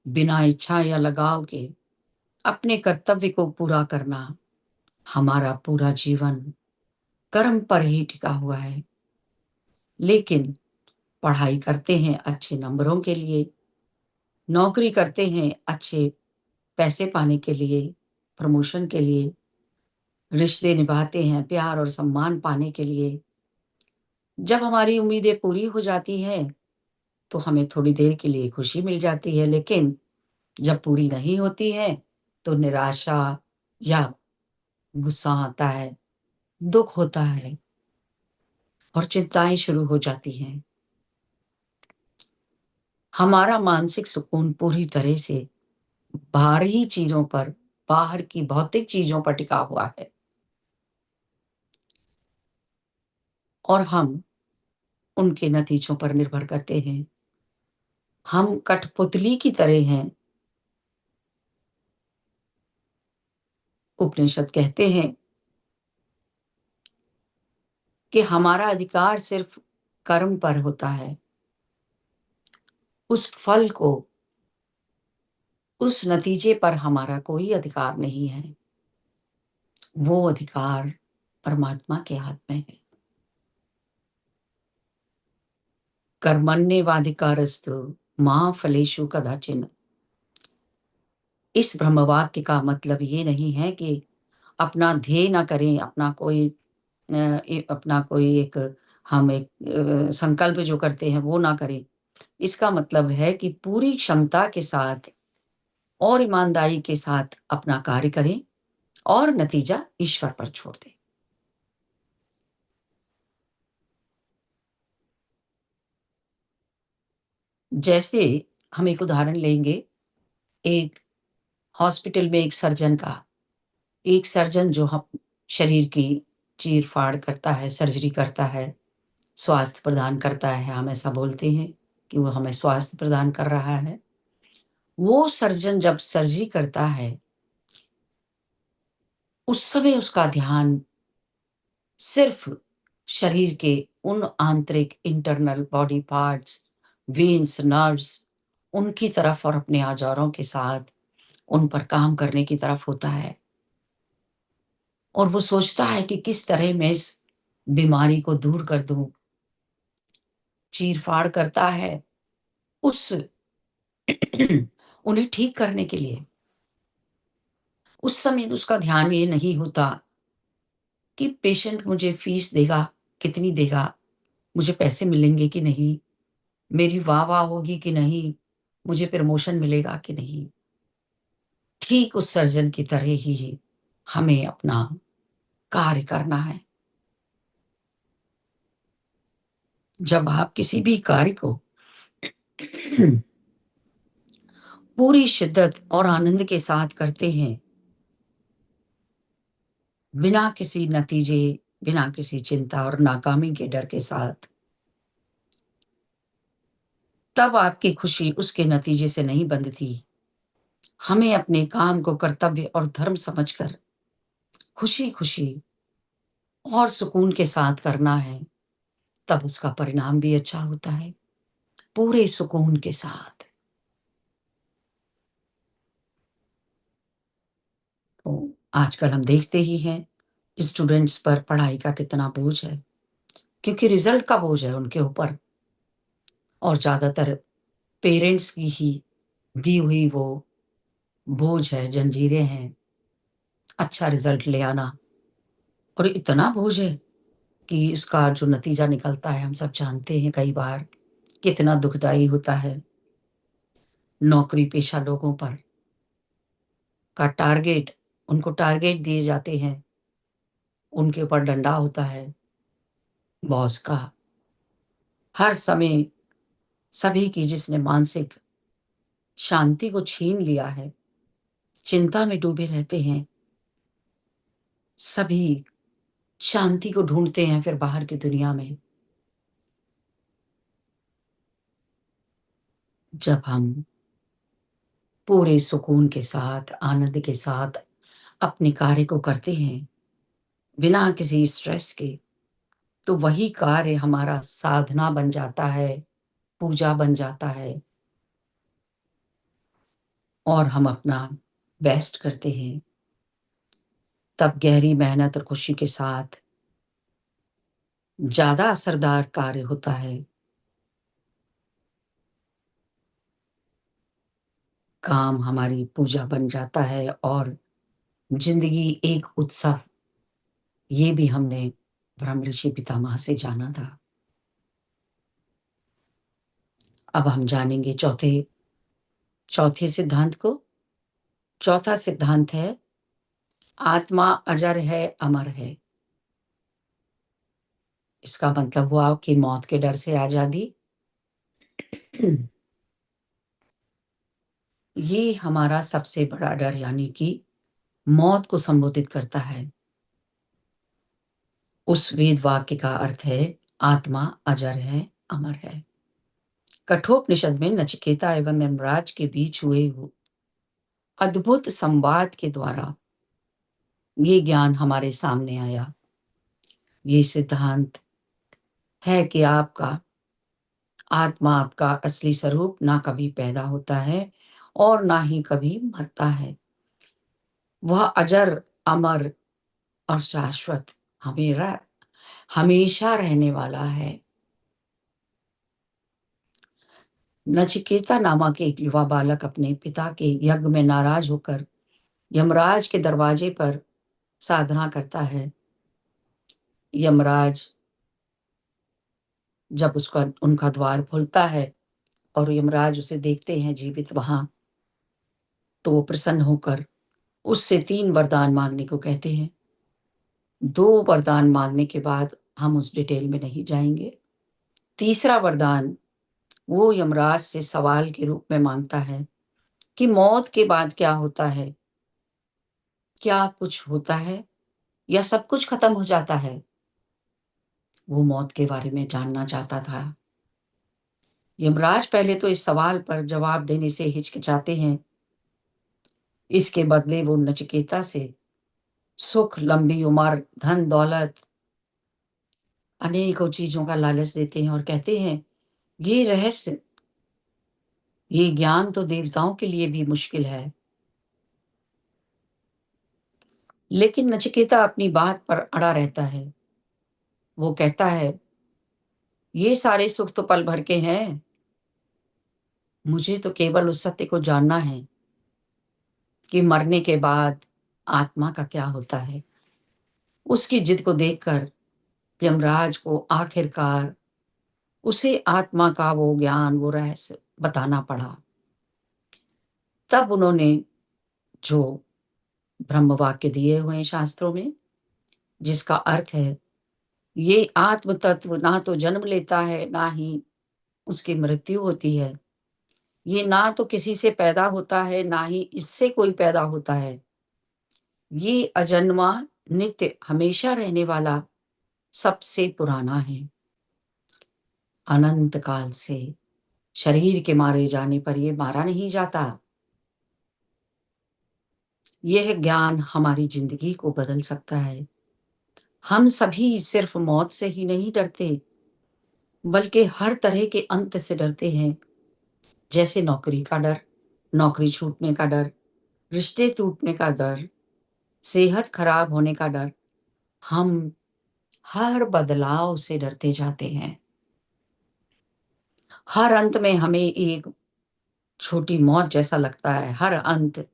Speaker 1: बिना इच्छा या लगाव के अपने कर्तव्य को पूरा करना, हमारा पूरा जीवन कर्म पर ही टिका हुआ है। लेकिन पढ़ाई करते हैं अच्छे नंबरों के लिए, नौकरी करते हैं अच्छे पैसे पाने के लिए, प्रमोशन के लिए, रिश्ते निभाते हैं प्यार और सम्मान पाने के लिए। जब हमारी उम्मीदें पूरी हो जाती हैं, तो हमें थोड़ी देर के लिए खुशी मिल जाती है, लेकिन जब पूरी नहीं होती है, तो निराशा या गुस्सा आता है, दुःख होता है और चिंताएँ शुरू हो जाती हैं। हमारा मानसिक सुकून पूरी तरह से बाहरी चीज़ों पर, बाहर की भौतिक चीज़ों पर टिका हुआ है, और हम उनके नतीजों पर निर्भर करते हैं। हम कठपुतली की तरह हैं। उपनिषद कहते हैं कि हमारा अधिकार सिर्फ़ कर्म पर होता है। उस फल को, उस नतीजे पर हमारा कोई अधिकार नहीं है। वो अधिकार परमात्मा के हाथ में है। कर्मण्येवाधिकारस्तु मा फलेषु कदाचन। इस ब्रह्मवाक्य का मतलब ये नहीं है कि अपना ध्येय ना करें, अपना कोई एक हम एक संकल्प जो करते हैं वो ना करें। इसका मतलब है कि पूरी क्षमता के साथ और ईमानदारी के साथ अपना कार्य करें और नतीजा ईश्वर पर छोड़ दें। जैसे हम एक उदाहरण लेंगे, एक हॉस्पिटल में एक सर्जन जो हम शरीर की चीर-फाड़ करता है, सर्जरी करता है, स्वास्थ्य प्रदान करता है, हम ऐसा बोलते हैं कि वो हमें स्वास्थ्य प्रदान कर रहा है। वो सर्जन जब सर्जरी करता है, उस समय उसका ध्यान सिर्फ़ शरीर के उन आंतरिक internal body parts, veins, nerves, उनकी तरफ और अपने औजारों के साथ उन पर काम करने की तरफ होता है, और वो सोचता है कि किस तरह मैं इस बीमारी को दूर कर दूँ, चीर-फाड़ करता है उस उन्हें ठीक करने के लिए। उस समय उसका ध्यान ये नहीं होता कि पेशेंट मुझे फीस देगा, कितनी देगा, मुझे पैसे मिलेंगे कि नहीं? मेरी वाह-वाह होगी कि नहीं? मुझे प्रमोशन मिलेगा कि नहीं? ठीक उस सर्जन की तरह ही हमें अपना कार्य करना है। जब आप किसी भी कार्य को पूरी शिद्दत और आनंद के साथ करते हैं, बिना किसी नतीजे, बिना किसी चिंता और नाकामी के डर के साथ, तब आपकी खुशी उसके नतीजे से नहीं बंधती। हमें अपने काम को कर्तव्य और धर्म समझकर खुशी-खुशी और सुकून के साथ करना है, तब उसका परिणाम भी अच्छा होता है, पूरे सुकून के साथ। तो आजकल हम देखते ही हैं, स्टूडेंट्स पर पढ़ाई का कितना बोझ है, क्योंकि रिज़ल्ट का बोझ है उनके ऊपर और ज़्यादातर पेरेंट्स की ही दी हुई वो बोझ है, जंजीरें हैं, अच्छा रिज़ल्ट ले आना और इतना बोझ है कि उसका जो नतीजा निकलता है, हम सब जानते हैं कई बार कितना दुखदाई होता है। नौकरी पेशा लोगों पर का टारगेट उनको टारगेट दिए जाते हैं, उनके ऊपर डंडा होता है बॉस का। हर समय सभी की जिसने मानसिक शांति को छीन लिया है, चिंता में डूबे रहते हैं, सभी शांति को ढूँढते हैं फिर बाहर की दुनिया में। जब हम पूरे सुकून के साथ, आनंद के साथ अपने कार्य को करते हैं, बिना किसी स्ट्रेस के, तो वही कार्य हमारा साधना बन जाता है, पूजा बन जाता है और हम अपना बेस्ट करते हैं। तब गहरी मेहनत और खुशी के साथ ज़्यादा असरदार कार्य होता है। काम हमारी पूजा बन जाता है और ज़िंदगी एक उत्सव, ये भी हमने ब्रह्मऋषि पितामह से जाना था। अब हम जानेंगे चौथे सिद्धांत को। चौथा सिद्धांत है, आत्मा अजर है, अमर है। इसका मतलब हुआ कि मौत के डर से आज़ादी। ये हमारा सबसे बड़ा डर यानी कि मौत को संबोधित करता है। उस वेद वाक्य का अर्थ है, आत्मा अजर है, अमर है। कठोपनिषद में नचिकेता एवं यमराज के बीच हुए अद्भुत संवाद के द्वारा ये ज्ञान हमारे सामने आया। ये सिद्धांत है कि आपका आत्मा, आपका असली स्वरूप ना कभी पैदा होता है और ना ही कभी मरता है। वह अजर, अमर और शाश्वत हमेरा हमेशा रहने वाला है। नचिकेता नामक एक युवा बालक अपने पिता के यज्ञ में नाराज होकर यमराज के दरवाजे पर साधना करता है। यमराज जब उसका उनका द्वार खुलता है और यमराज उसे देखते हैं जीवित वहाँ, तो वो प्रसन्न होकर उससे 3 वरदान माँगने को कहते हैं। 2 वरदान माँगने के बाद हम उस डिटेल में नहीं जाएँगे। तीसरा वरदान वो यमराज से सवाल के रूप में माँगता है कि मौत के बाद क्या होता है? क्या कुछ होता है या सब कुछ खत्म हो जाता है? वो मौत के बारे में जानना चाहता था। यमराज पहले तो इस सवाल पर जवाब देने से हिचकिचाते हैं। इसके बदले वो नचिकेता से सुख, लंबी उम्र, धन-दौलत, अनेकों चीज़ों का लालच देते हैं और कहते हैं, ये रहस्य, ये ज्ञान तो देवताओं के लिए भी मुश्किल है। लेकिन नचिकेता अपनी बात पर अड़ा रहता है। वो कहता है, ये सारे सुख तो पल भर के हैं। मुझे तो केवल उस सत्य को जानना है कि मरने के बाद आत्मा का क्या होता है। उसकी जिद को देखकर यमराज को आखिरकार उसे आत्मा का वो ज्ञान, वो रहस्य बताना पड़ा। तब उन्होंने जो ब्रह्म वाक्य दिए हुए हैं शास्त्रों में, जिसका अर्थ है, ये आत्म तत्व ना तो जन्म लेता है, ना ही उसकी मृत्यु होती है। ये ना तो किसी से पैदा होता है, ना ही इससे कोई पैदा होता है। ये अजन्मा, नित्य, हमेशा रहने वाला, सबसे पुराना है। अनंत काल से शरीर के मारे जाने पर ये मारा नहीं जाता। यह ज्ञान हमारी ज़िंदगी को बदल सकता है। हम सभी सिर्फ़ मौत से ही नहीं डरते, बल्कि हर तरह के अंत से डरते हैं। जैसे नौकरी का डर, नौकरी छूटने का डर, रिश्ते टूटने का डर, सेहत खराब होने का डर। हम हर बदलाव से डरते जाते हैं। हर अंत में हमें एक छोटी मौत जैसा लगता है। हर अंत,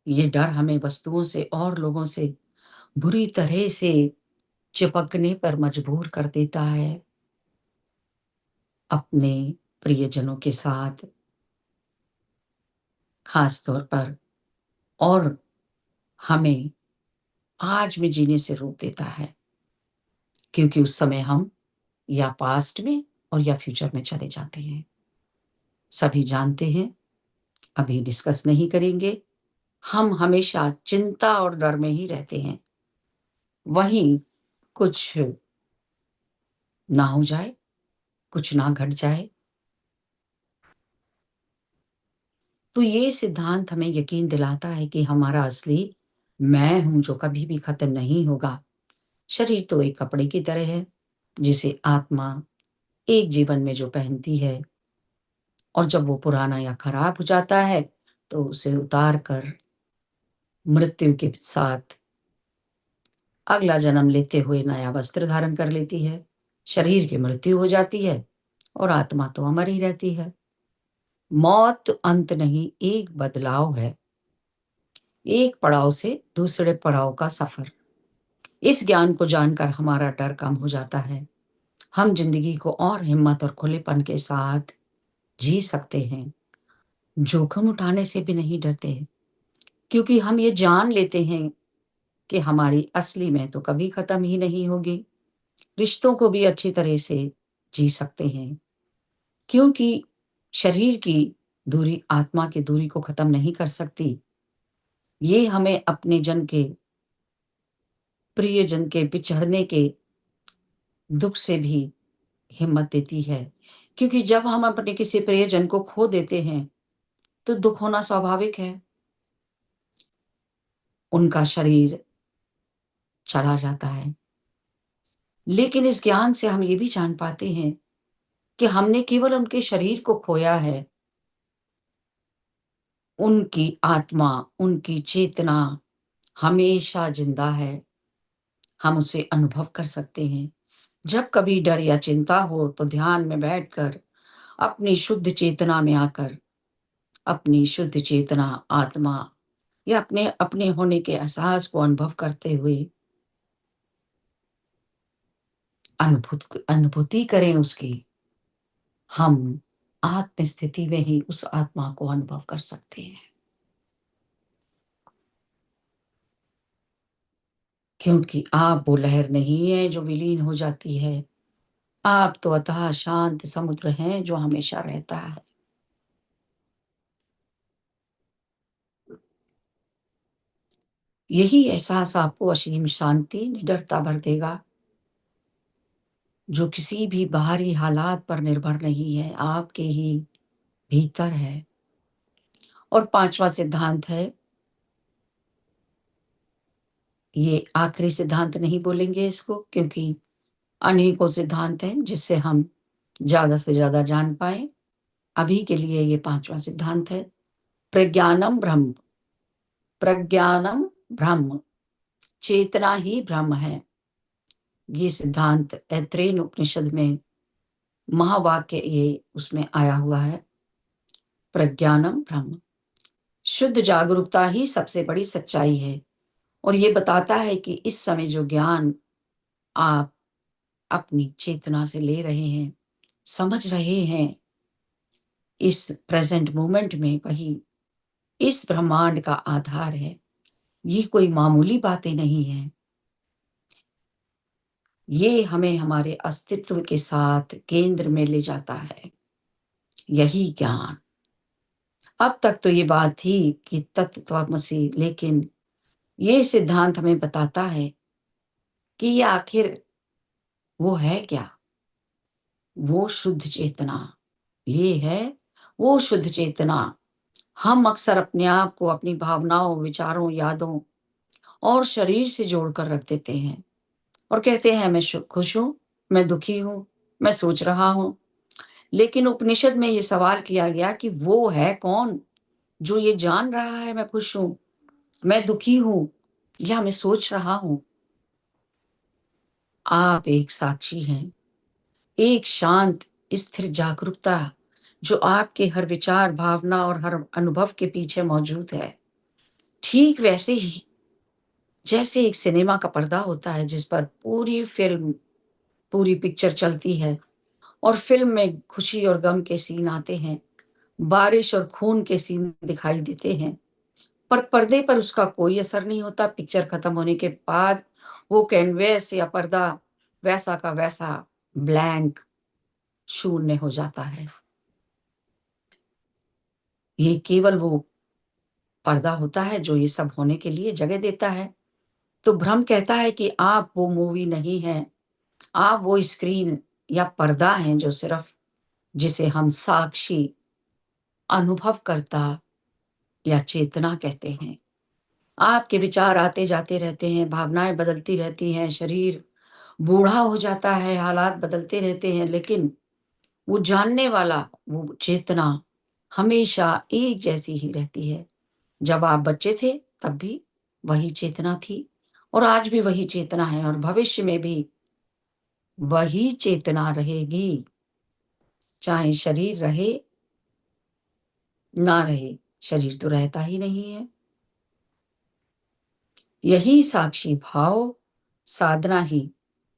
Speaker 1: ये डर हमें वस्तुओं से और लोगों से बुरी तरह से चिपकने पर मजबूर कर देता है। अपने प्रियजनों के साथ खास तौर पर, और हमें आज में जीने से रोक देता है, क्योंकि उस समय हम या पास्ट में और या फ्यूचर में चले जाते हैं। सभी जानते हैं, अभी डिस्कस नहीं करेंगे। हम हमेशा चिंता और डर में ही रहते हैं। वहीं कुछ ना हो जाए, कुछ ना घट जाए, तो ये सिद्धांत हमें यकीन दिलाता है कि हमारा असली मैं हूँ जो कभी भी खत्म नहीं होगा। शरीर तो एक कपड़े की तरह है, जिसे आत्मा एक जीवन में जो पहनती है, और जब वो पुराना या खराब हो जाता है, तो उसे उतार कर मृत्यु के साथ अगला जन्म लेते हुए नया वस्त्र धारण कर लेती है। शरीर की मृत्यु हो जाती है और आत्मा तो अमर ही रहती है। मौत अंत नहीं, एक बदलाव है। एक पड़ाव से दूसरे पड़ाव का सफर। इस ज्ञान को जानकर हमारा डर कम हो जाता है। हम जिंदगी को और हिम्मत और खुलेपन के साथ जी सकते हैं। जोखिम उठाने से भी नहीं डरते, क्योंकि हम ये जान लेते हैं कि हमारी असली में तो कभी खत्म ही नहीं होगी। रिश्तों को भी अच्छी तरह से जी सकते हैं, क्योंकि शरीर की दूरी आत्मा की दूरी को खत्म नहीं कर सकती। ये हमें अपने जन के, प्रियजन के बिछड़ने के दुःख से भी हिम्मत देती है। क्योंकि जब हम अपने किसी प्रियजन को खो देते हैं, तो दुःख होना स्वाभाविक है। उनका शरीर चला जाता है। लेकिन इस ज्ञान से हम ये भी जान पाते हैं कि हमने केवल उनके शरीर को खोया है। उनकी आत्मा, उनकी चेतना हमेशा ज़िंदा है। हम उसे अनुभव कर सकते हैं। जब कभी डर या चिंता हो, तो ध्यान में बैठकर अपनी शुद्ध चेतना में आकर, अपनी शुद्ध चेतना, आत्मा या अपने अपने होने के एहसास को अनुभव करते हुए अनुभूति करें उसकी। हम आत्म स्थिति में ही उस आत्मा को अनुभव कर सकते हैं। क्योंकि आप वो लहर नहीं है जो विलीन हो जाती है। आप तो अथाह शांत समुद्र हैं जो हमेशा रहता है। यही एहसास आपको असीम शांति, निडरता भर देगा, जो किसी भी बाहरी हालात पर निर्भर नहीं है, आपके ही भीतर है। और 5वां सिद्धांत है, ये आखिरी सिद्धांत नहीं बोलेंगे इसको, क्योंकि अनेकों सिद्धांत हैं जिससे हम ज़्यादा से ज़्यादा जान पाएँ। अभी के लिए ये 5वां सिद्धांत है, प्रज्ञानम ब्रह्म। प्रज्ञानम ब्रह्म, चेतना ही ब्रह्म है। ये सिद्धांत ऐत्रेय उपनिषद में महावाक्य ये उसमें आया हुआ है। प्रज्ञानम ब्रह्म, शुद्ध जागरूकता ही सबसे बड़ी सच्चाई है। और ये बताता है कि इस समय जो ज्ञान आप अपनी चेतना से ले रहे हैं, समझ रहे हैं इस प्रेज़ेंट मोमेंट में, वही इस ब्रह्मांड का आधार है। ये कोई मामूली बातें नहीं हैं। ये हमें हमारे अस्तित्व के साथ केंद्र में ले जाता है, यही ज्ञान। अब तक तो ये बात थी कि तत्त्वमसि, लेकिन ये सिद्धांत हमें बताता है कि ये आखिर वो है क्या? वो शुद्ध चेतना। ये है वो शुद्ध चेतना। हम अक्सर अपने आप को अपनी भावनाओं, विचारों, यादों और शरीर से जोड़कर रख देते हैं और कहते हैं मैं खुश हूँ, मैं दुखी हूँ, मैं सोच रहा हूँ। लेकिन उपनिषद में ये सवाल किया गया कि वो है कौन जो ये जान रहा है मैं खुश हूँ, मैं दुखी हूँ या मैं सोच रहा हूँ? आप एक साक्षी हैं, एक शांत, स्थिर जागरूकता जो आपके हर विचार, भावना और हर अनुभव के पीछे मौजूद है। ठीक वैसे ही जैसे एक सिनेमा का पर्दा होता है जिस पर पूरी पिक्चर चलती है और फ़िल्म में खुशी और गम के सीन आते हैं, बारिश और खून के सीन दिखाई देते हैं, पर पर्दे पर उसका कोई असर नहीं होता। पिक्चर खत्म होने के बाद वो कैनवस या पर्दा वैसा का वैसा ब्लैंक, शून्य हो जाता है। ये केवल वो पर्दा होता है जो ये सब होने के लिए जगह देता है। तो भ्रम कहता है कि आप वो मूवी नहीं हैं, आप वो स्क्रीन या पर्दा हैं जो सिर्फ जिसे हम साक्षी, अनुभवकर्ता या चेतना कहते हैं। आपके विचार आते जाते रहते हैं, भावनाएँ बदलती रहती हैं, शरीर बूढ़ा हो जाता है, हालात बदलते रहते हैं, लेकिन वो जानने वाला, वो चेतना हमेशा एक जैसी ही रहती है। जब आप बच्चे थे, तब भी वही चेतना थी और आज भी वही चेतना है और भविष्य में भी वही चेतना रहेगी, चाहे शरीर रहे, ना रहे। शरीर तो रहता ही नहीं है। यही साक्षी भाव साधना ही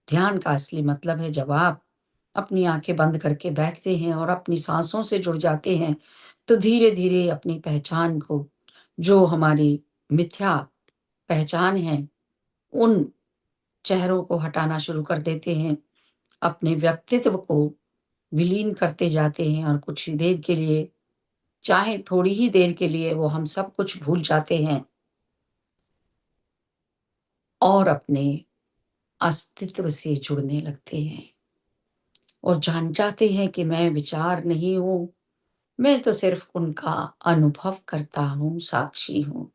Speaker 1: ध्यान का असली मतलब है। जब आप अपनी आंखें बंद करके बैठते हैं और अपनी सांसों से जुड़ जाते हैं, तो धीरे-धीरे अपनी पहचान को, जो हमारी मिथ्या पहचान है, उन चेहरों को हटाना शुरू कर देते हैं। अपने व्यक्तित्व को विलीन करते जाते हैं और कुछ ही देर के लिए, चाहे थोड़ी ही देर के लिए, वो हम सब कुछ भूल जाते हैं और अपने अस्तित्व से जुड़ने लगते हैं और जान जाते हैं कि मैं विचार नहीं हूँ, मैं तो सिर्फ उनका अनुभव करता हूँ, साक्षी हूँ।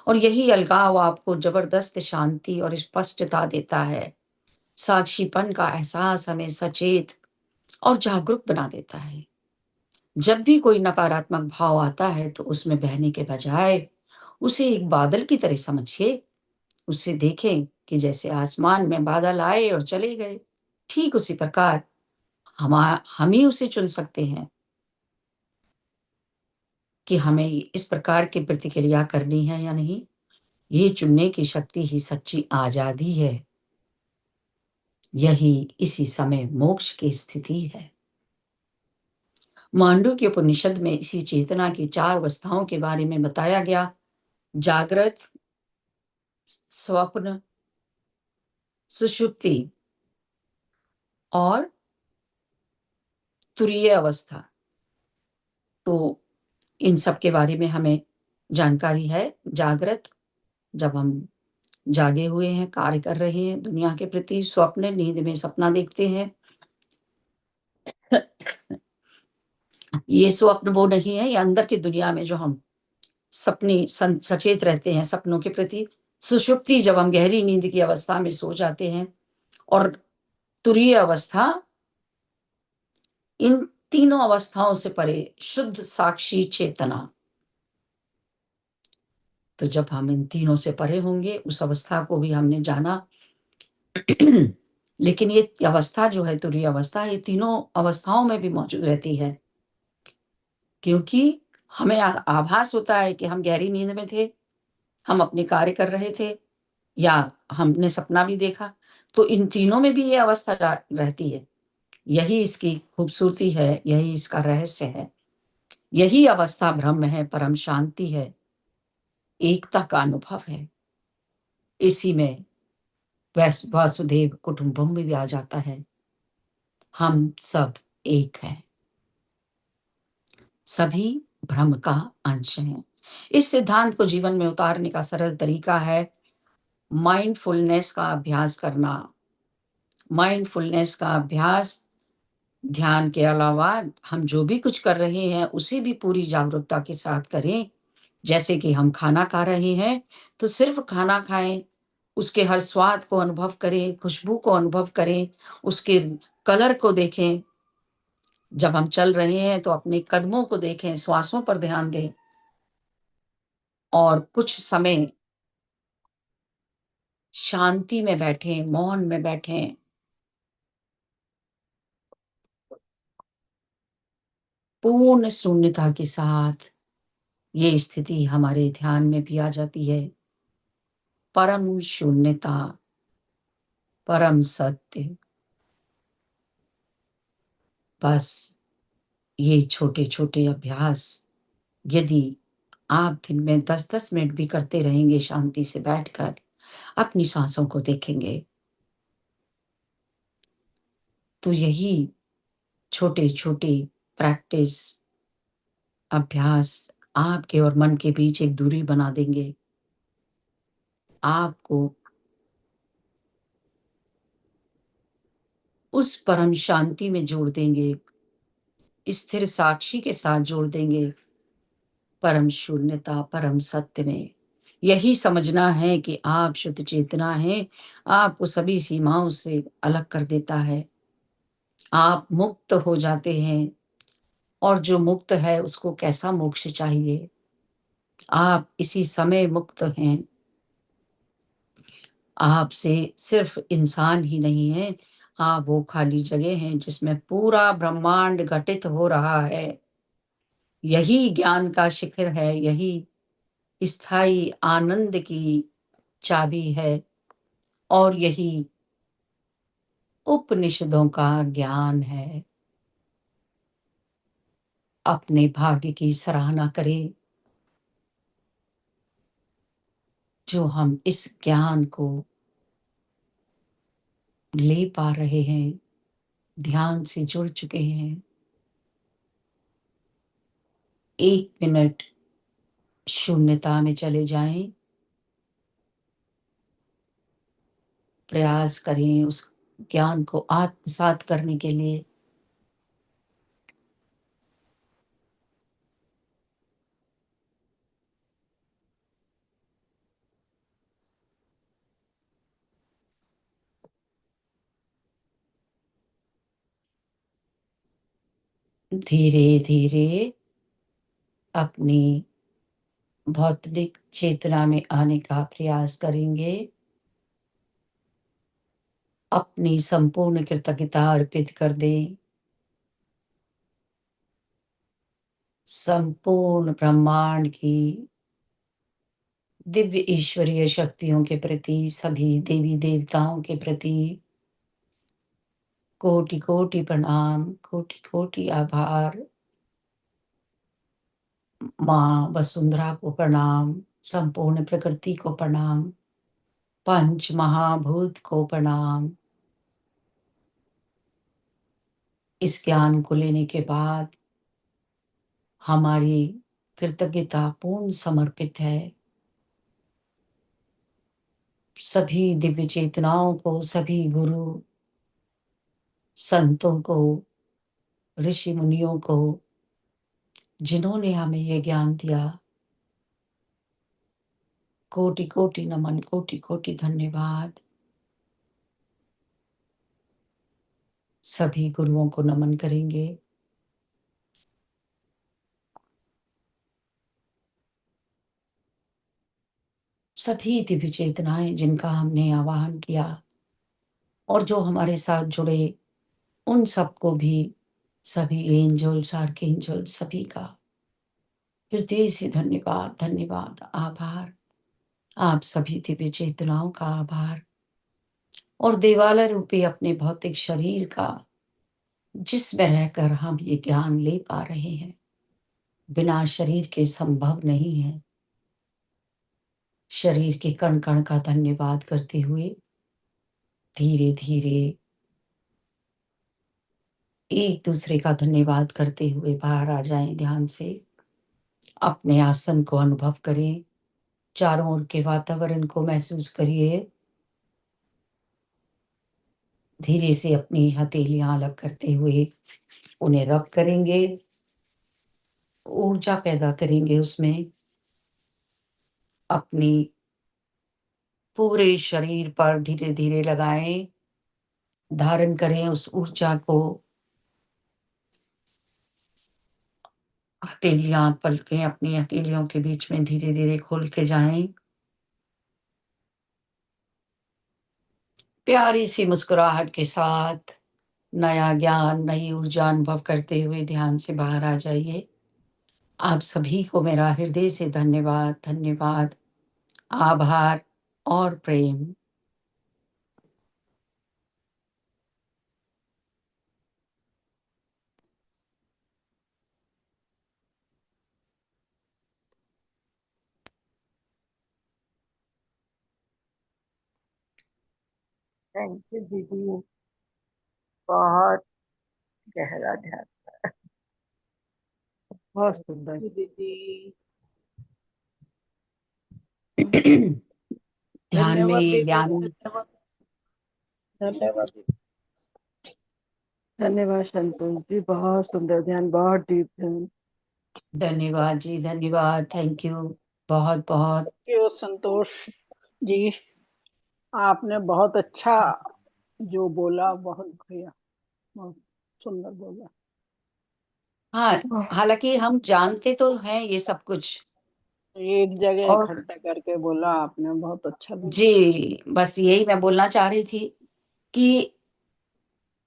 Speaker 1: और यही अलगाव आपको ज़बरदस्त शांति और स्पष्टता देता है। साक्षीपन का एहसास हमें सचेत और जागरूक बना देता है। जब भी कोई नकारात्मक भाव आता है, तो उसमें बहने के बजाय उसे एक बादल की तरह समझिए। उसे देखें कि जैसे आसमान में बादल आए और चले गए, ठीक उसी प्रकार हम ही उसे चुन सकते हैं कि हमें इस प्रकार की प्रतिक्रिया करनी है या नहीं। ये चुनने की शक्ति ही सच्ची आज़ादी है। यही इसी समय मोक्ष की स्थिति है। मांडू के उपनिषद में इसी चेतना की 4 अवस्थाओं के बारे में बताया गया। जागृत, स्वप्न, सुषुप्ति और तुरीय अवस्था। तो इन सब के बारे में हमें जानकारी है। जागृत, जब हम जागे हुए हैं, कार्य कर रहे हैं दुनिया के प्रति। स्वप्न, नींद में सपना देखते हैं। ये स्वप्न वो नहीं है, ये अंदर की दुनिया में जो हम सपने सचेत रहते हैं सपनों के प्रति। सुषुप्ति, जब हम गहरी नींद की अवस्था में सो जाते हैं। और तुरीय अवस्था, इन तीनों अवस्थाओं से परे शुद्ध साक्षी चेतना। तो जब हम इन तीनों से परे होंगे, उस अवस्था को भी हमने जाना। लेकिन ये अवस्था जो है तुरीय अवस्था, ये तीनों अवस्थाओं में भी मौजूद रहती है, क्योंकि हमें आभास होता है कि हम गहरी नींद में थे, हम अपने कार्य कर रहे थे या हमने सपना भी देखा, तो इन तीनों में भी ये अवस्था रहती है। यही इसकी खूबसूरती है, यही इसका रहस्य है। यही अवस्था ब्रह्म है, परम शांति है, एकता का अनुभव है। इसी में वासुदेव कुटुंबकम में भी आ जाता है। हम सब एक हैं, सभी ब्रह्म का अंश हैं। इस सिद्धांत को जीवन में उतारने का सरल तरीका है माइंडफुलनेस का अभ्यास करना। माइंडफुलनेस का अभ्यास ध्यान के अलावा हम जो भी कुछ कर रहे हैं, उसे भी पूरी जागरूकता के साथ करें। जैसे कि हम खाना खा रहे हैं, तो सिर्फ़ खाना खाएँ, उसके हर स्वाद को अनुभव करें, खुशबू को अनुभव करें, उसके कलर को देखें। जब हम चल रहे हैं, तो अपने कदमों को देखें, श्वासों पर ध्यान दें और कुछ समय शांति में बैठें, मौन में बैठें। पूर्ण शून्यता के साथ ये स्थिति हमारे ध्यान में भी आ जाती है। परम शून्यता, परम सत्य। बस ये छोटे-छोटे अभ्यास यदि आप दिन में 10-10 मिनट भी करते रहेंगे शांति से बैठकर, अपनी साँसों को देखेंगे, तो यही छोटे-छोटे प्रैक्टिस, अभ्यास आपके और मन के बीच एक दूरी बना देंगे। आपको उस परम शांति में जोड़ देंगे, स्थिर साक्षी के साथ जोड़ देंगे, परम शून्यता, परम सत्य में। यही समझना है कि आप शुद्ध चेतना हैं, आपको सभी सीमाओं से अलग कर देता है। आप मुक्त हो जाते हैं और जो मुक्त है उसको कैसा मोक्ष चाहिए? आप इसी समय मुक्त हैं। आपसे सिर्फ़ इंसान ही नहीं हैं, आप वो खाली जगह हैं जिसमें पूरा ब्रह्मांड घटित हो रहा है। यही ज्ञान का शिखर है, यही स्थायी आनंद की चाबी है और यही उपनिषदों का ज्ञान है। अपने भाग्य की सराहना करें, जो हम इस ज्ञान को ले पा रहे हैं, ध्यान से जुड़ चुके हैं। 1 मिनट शून्यता में चले जाएँ, प्रयास करें उस ज्ञान को आत्मसात करने के लिए। धीरे-धीरे अपनी भौतिक चेतना में आने का प्रयास करेंगे। अपनी संपूर्ण कृतज्ञता अर्पित कर दें। संपूर्ण ब्रह्मांड की दिव्य ईश्वरीय शक्तियों के प्रति, सभी देवी-देवताओं के प्रति कोटि-कोटि प्रणाम, कोटि-कोटि आभार। माँ वसुंधरा को प्रणाम, संपूर्ण प्रकृति को प्रणाम, पंच महाभूत को प्रणाम। इस ज्ञान को लेने के बाद हमारी कृतज्ञता पूर्ण समर्पित है। सभी दिव्य चेतनाओं को, सभी गुरु, संतों को, ऋषि मुनियों को, जिन्होंने हमें ये ज्ञान दिया, कोटि-कोटि नमन, कोटि-कोटि धन्यवाद। सभी गुरुओं को नमन करेंगे। सभी दिव्य चेतनाएँ जिनका हमने आवाहन किया और जो हमारे साथ जुड़े, उन सबको भी, सभी एंजल्स, आर्कएंजल सभी का हृदय से धन्यवाद, धन्यवाद, आभार। आप सभी दिव्य चेतनाओं का आभार और देवालय रूपी अपने भौतिक शरीर का, जिसमें रहकर हम ये ज्ञान ले पा रहे हैं, बिना शरीर के संभव नहीं है। शरीर के कण-कण का धन्यवाद करते हुए धीरे-धीरे एक-दूसरे का धन्यवाद करते हुए बाहर आ जाएँ ध्यान से। अपने आसन को अनुभव करें, चारों ओर के वातावरण को महसूस करिए। धीरे से अपनी हथेलियाँ अलग करते हुए उन्हें रब करेंगे, ऊर्जा पैदा करेंगे उसमें। अपनी पूरे शरीर पर धीरे-धीरे लगाएँ, धारण करें उस ऊर्जा को। हथेलियाँ, पलकें अपनी हथेलियों के बीच में धीरे-धीरे खोलते जाएँ। प्यारी सी मुस्कुराहट के साथ नया ज्ञान, नई ऊर्जा अनुभव करते हुए ध्यान से बाहर आ जाइए। आप सभी को मेरा हृदय से धन्यवाद, धन्यवाद, आभार और प्रेम।
Speaker 2: थैंक यू दीदी, बहुत गहरा ध्यान, बहुत सुंदर।
Speaker 3: दीदी
Speaker 1: ध्यान में
Speaker 3: धन्यवाद
Speaker 1: ये
Speaker 3: दीदी,
Speaker 1: ज्ञान
Speaker 3: धन्यवाद धन्यवाद दीदी।
Speaker 2: धन्यवाद संतोष जी, बहुत सुंदर ध्यान, बहुत डीप ध्यान।
Speaker 1: धन्यवाद जी, धन्यवाद, थैंक यू, बहुत-बहुत।
Speaker 3: क्यों संतोष जी, आपने बहुत अच्छा जो बोला, बहुत बढ़िया, बहुत सुंदर बोला।
Speaker 1: हाँ, हालाँकि हम जानते तो हैं ये सब कुछ
Speaker 3: एक जगह
Speaker 1: और
Speaker 3: इकट्ठा करके बोला आपने, बहुत अच्छा लगा।
Speaker 1: जी, बस यही मैं बोलना चाह रही थी कि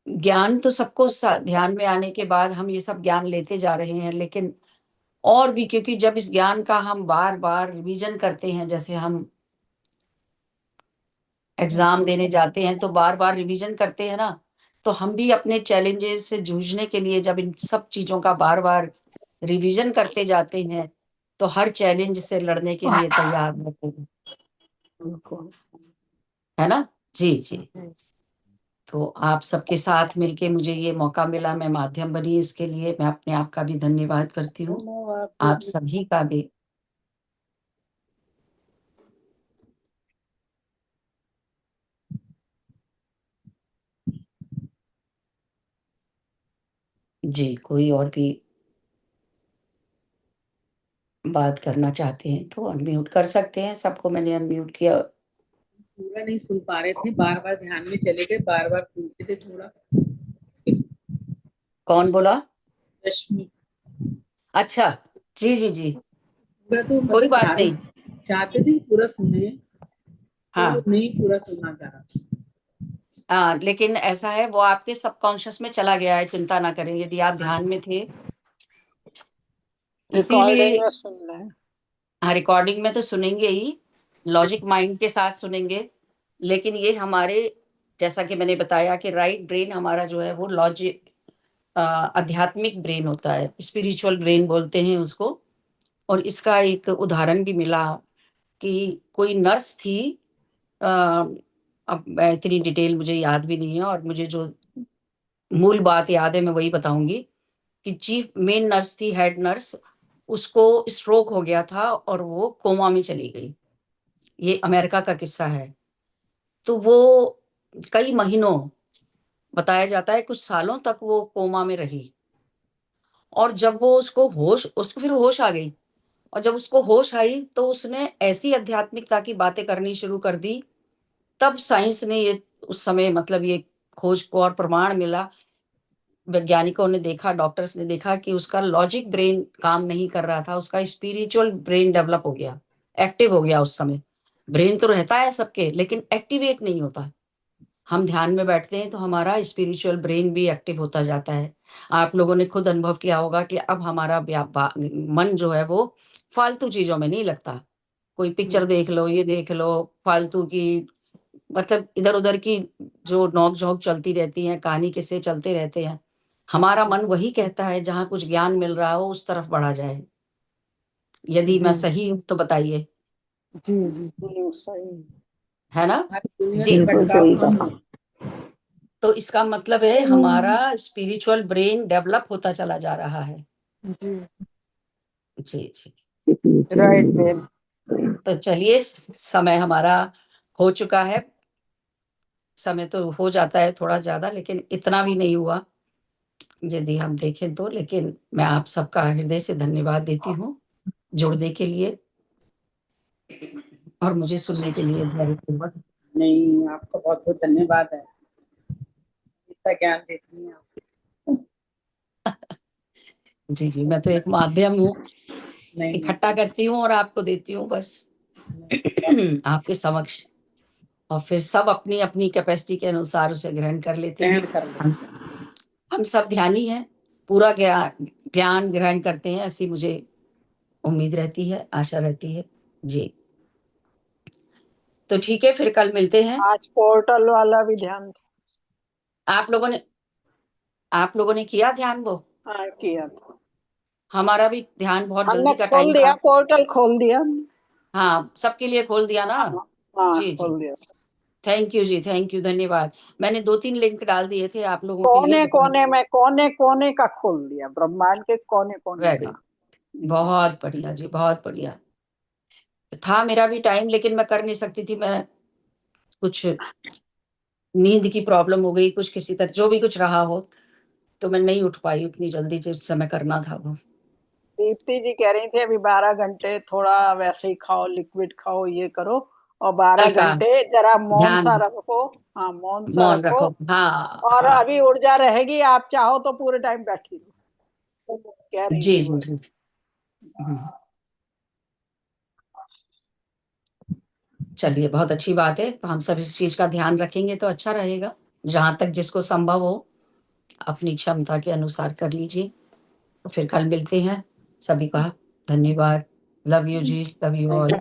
Speaker 1: ज्ञान तो सबको ध्यान में आने के बाद हम ये सब ज्ञान लेते जा रहे हैं, लेकिन और भी, क्योंकि जब इस ज्ञान का हम बार-बार रिवीजन करते हैं, जैसे हम एग्ज़ाम देने जाते हैं तो बार-बार रिवीजन करते हैं ना, तो हम भी अपने चैलेंजेस से जूझने के लिए जब इन सब चीज़ों का बार-बार रिवीजन करते जाते हैं, तो हर चैलेंज से लड़ने के लिए तैयार रहते हैं,
Speaker 2: बिल्कुल।
Speaker 1: है ना? जी, जी। तो आप सबके साथ मिलके मुझे ये मौका मिला, मैं माध्यम बनी इसके लिए, मैं अपने आप का भी धन्यवाद करती हूँ।
Speaker 3: धन्यवाद
Speaker 1: आप
Speaker 3: दीदी।
Speaker 1: सभी का भी। जी, कोई और भी बात करना चाहते हैं तो अनम्यूट कर सकते हैं, सबको मैंने अनम्यूट किया।
Speaker 4: पूरा नहीं सुन पा रहे थे, बार बार ध्यान में चले गए, बार बार सुनते थे थोड़ा।
Speaker 1: कौन बोला?
Speaker 4: रश्मि।
Speaker 1: अच्छा, जी, जी, जी,
Speaker 4: पूरा तो
Speaker 1: कोई
Speaker 4: मतलब
Speaker 1: बात नहीं।
Speaker 4: चाहते थे कि पूरा सुने, तो
Speaker 1: हाँ,
Speaker 4: नहीं पूरा सुनना चाह रहा।
Speaker 1: लेकिन ऐसा है वो आपके सबकॉन्शियस में चला गया है, चिंता ना करें, यदि आप ध्यान में थे, इसीलिए
Speaker 3: रिकॉर्डिंग में सुन रहे हैं।
Speaker 1: हाँ, रिकॉर्डिंग में तो सुनेंगे ही, लॉजिक माइंड के साथ सुनेंगे, लेकिन ये हमारे, जैसा कि मैंने बताया कि राइट ब्रेन हमारा जो है वो आध्यात्मिक ब्रेन होता है, स्पिरिचुअल ब्रेन बोलते हैं उसको। और इसका एक उदाहरण भी मिला कि कोई नर्स थी, अ, अब मैं इतनी डिटेल मुझे याद भी नहीं है, और मुझे जो मूल बात याद है मैं वही बताऊँगी कि चीफ मेन नर्स थी, हेड नर्स, उसको स्ट्रोक हो गया था और वो कोमा में चली गई। ये अमेरिका का किस्सा है। तो वो कई महीनों, बताया जाता है कुछ सालों तक वो कोमा में रही, और जब वो उसको फिर होश आ गई, और जब उसको होश आई तो उसने ऐसी आध्यात्मिकता की बातें करनी शुरू कर दी। तब साइंस ने ये उस समय मतलब ये खोज को और प्रमाण मिला, वैज्ञानिकों ने देखा, डॉक्टर्स ने देखा कि उसका लॉजिक ब्रेन काम नहीं कर रहा था, उसका स्पिरिचुअल ब्रेन डेवलप हो गया, एक्टिव हो गया उस समय। ब्रेन तो रहता है सबके, लेकिन एक्टिवेट नहीं होता। हम ध्यान में बैठते हैं तो हमारा स्पिरिचुअल ब्रेन भी एक्टिव होता जाता है। आप लोगों ने खुद अनुभव किया होगा कि अब हमारा मन जो है वो फालतू चीज़ों में नहीं लगता। कोई पिक्चर देख लो, ये देख लो, फालतू की मतलब इधर-उधर की जो नोक-झोंक चलती रहती है, कहानी किस्से चलते रहते हैं। हमारा मन वही कहता है जहाँ कुछ ज्ञान मिल रहा हो उस तरफ बढ़ा जाए। यदि मैं
Speaker 2: जी,
Speaker 1: सही हूँ तो बताइए,
Speaker 2: जी।
Speaker 3: सही।
Speaker 1: है ना?
Speaker 4: आज दुनिया
Speaker 1: जी।
Speaker 4: से
Speaker 2: बिल्कुल
Speaker 4: भटकाव
Speaker 2: सही
Speaker 4: कम
Speaker 2: कहा।
Speaker 4: हो।
Speaker 1: तो इसका मतलब है हमारा स्पिरिचुअल ब्रेन डेवलप होता चला जा रहा है।
Speaker 2: जी,
Speaker 1: जी, जी।
Speaker 2: Right ma'am.
Speaker 1: तो चलिए समय हमारा हो चुका है। समय तो हो जाता है थोड़ा ज़्यादा लेकिन इतना भी नहीं हुआ, यदि हम देखें तो। लेकिन मैं आप सबका हृदय से धन्यवाद देती हूँ, जुड़ने के लिए और मुझे सुनने के लिए धैर्यपूर्वक।
Speaker 4: नहीं, आपका बहुत बहुत धन्यवाद है, इतना ज्ञान देती हैं आप।
Speaker 1: जी, जी, मैं तो एक माध्यम हूँ,
Speaker 4: नहीं नहीं
Speaker 1: इकट्ठा करती हूँ और आपको देती हूँ बस
Speaker 4: नहीं,
Speaker 1: आपके समक्ष। और फिर सब अपनी-अपनी कैपेसिटी के अनुसार उसे ग्रहण कर लेते हैं।
Speaker 4: ग्रहण कर
Speaker 1: हम
Speaker 4: लो।
Speaker 1: हम सब ध्यानी हैं, पूरा ज्ञान ग्रहण करते हैं, ऐसी मुझे उम्मीद रहती है, आशा रहती है। जी। तो ठीक है, फिर कल मिलते हैं।
Speaker 3: आज पोर्टल वाला भी ध्यान
Speaker 1: आप लोगों ने आप लोगों ने किया ध्यान वो?
Speaker 3: हाँ किया था।
Speaker 1: हमारा भी ध्यान बहुत
Speaker 3: हमने
Speaker 1: जल्दी का
Speaker 3: खोल
Speaker 1: टाइम
Speaker 3: दिया,
Speaker 1: था।
Speaker 3: पोर्टल खोल दिया हमने।
Speaker 1: हाँ, सबके लिए खोल दिया ना?
Speaker 3: हाँ हाँ
Speaker 1: जी, जी।
Speaker 3: खोल दिया sir.
Speaker 1: Thank you ji, thank you, धन्यवाद। मैंने 2-3 लिंक डाल दिए थे आप लोगों के लिए।
Speaker 3: कोने कोने में कोने कोने का खोल दिया, ब्रह्मांड के कोने कोने
Speaker 1: वेरी
Speaker 3: का।
Speaker 1: बहुत बढ़िया जी, बहुत बढ़िया। था मेरा भी टाइम लेकिन मैं कर नहीं सकती थी, मैं कुछ नींद की प्रॉब्लम हो गई, कुछ किसी तरह जो भी कुछ रहा हो, तो मैं नहीं उठ पाई उतनी जल्दी जिस समय करना था वो।
Speaker 3: दीप्ति जी कह रही थी अभी 12 घंटे थोड़ा वैसे ही खाओ, लिक्विड खाओ, ये करो, और 12
Speaker 1: हल्का
Speaker 3: घंटे जरा मौन सा
Speaker 1: ध्यान,
Speaker 3: रखो। हाँ मौन सा
Speaker 1: मौन
Speaker 3: रखो।
Speaker 1: रखो। हाँ,
Speaker 3: और
Speaker 1: हाँ।
Speaker 3: अभी ऊर्जा रहेगी, आप चाहो तो पूरे टाइम बैठी रहो, कह रही
Speaker 1: जी,
Speaker 3: थी
Speaker 1: जी,
Speaker 3: वो।
Speaker 1: जी। हुँ। चलिए बहुत अच्छी बात है, तो हम सब इस चीज़ का ध्यान रखेंगे तो अच्छा रहेगा। जहाँ तक जिसको संभव हो, अपनी क्षमता के अनुसार कर लीजिए। तो फिर कल मिलते हैं। सभी का धन्यवाद। Love you ji, love you all.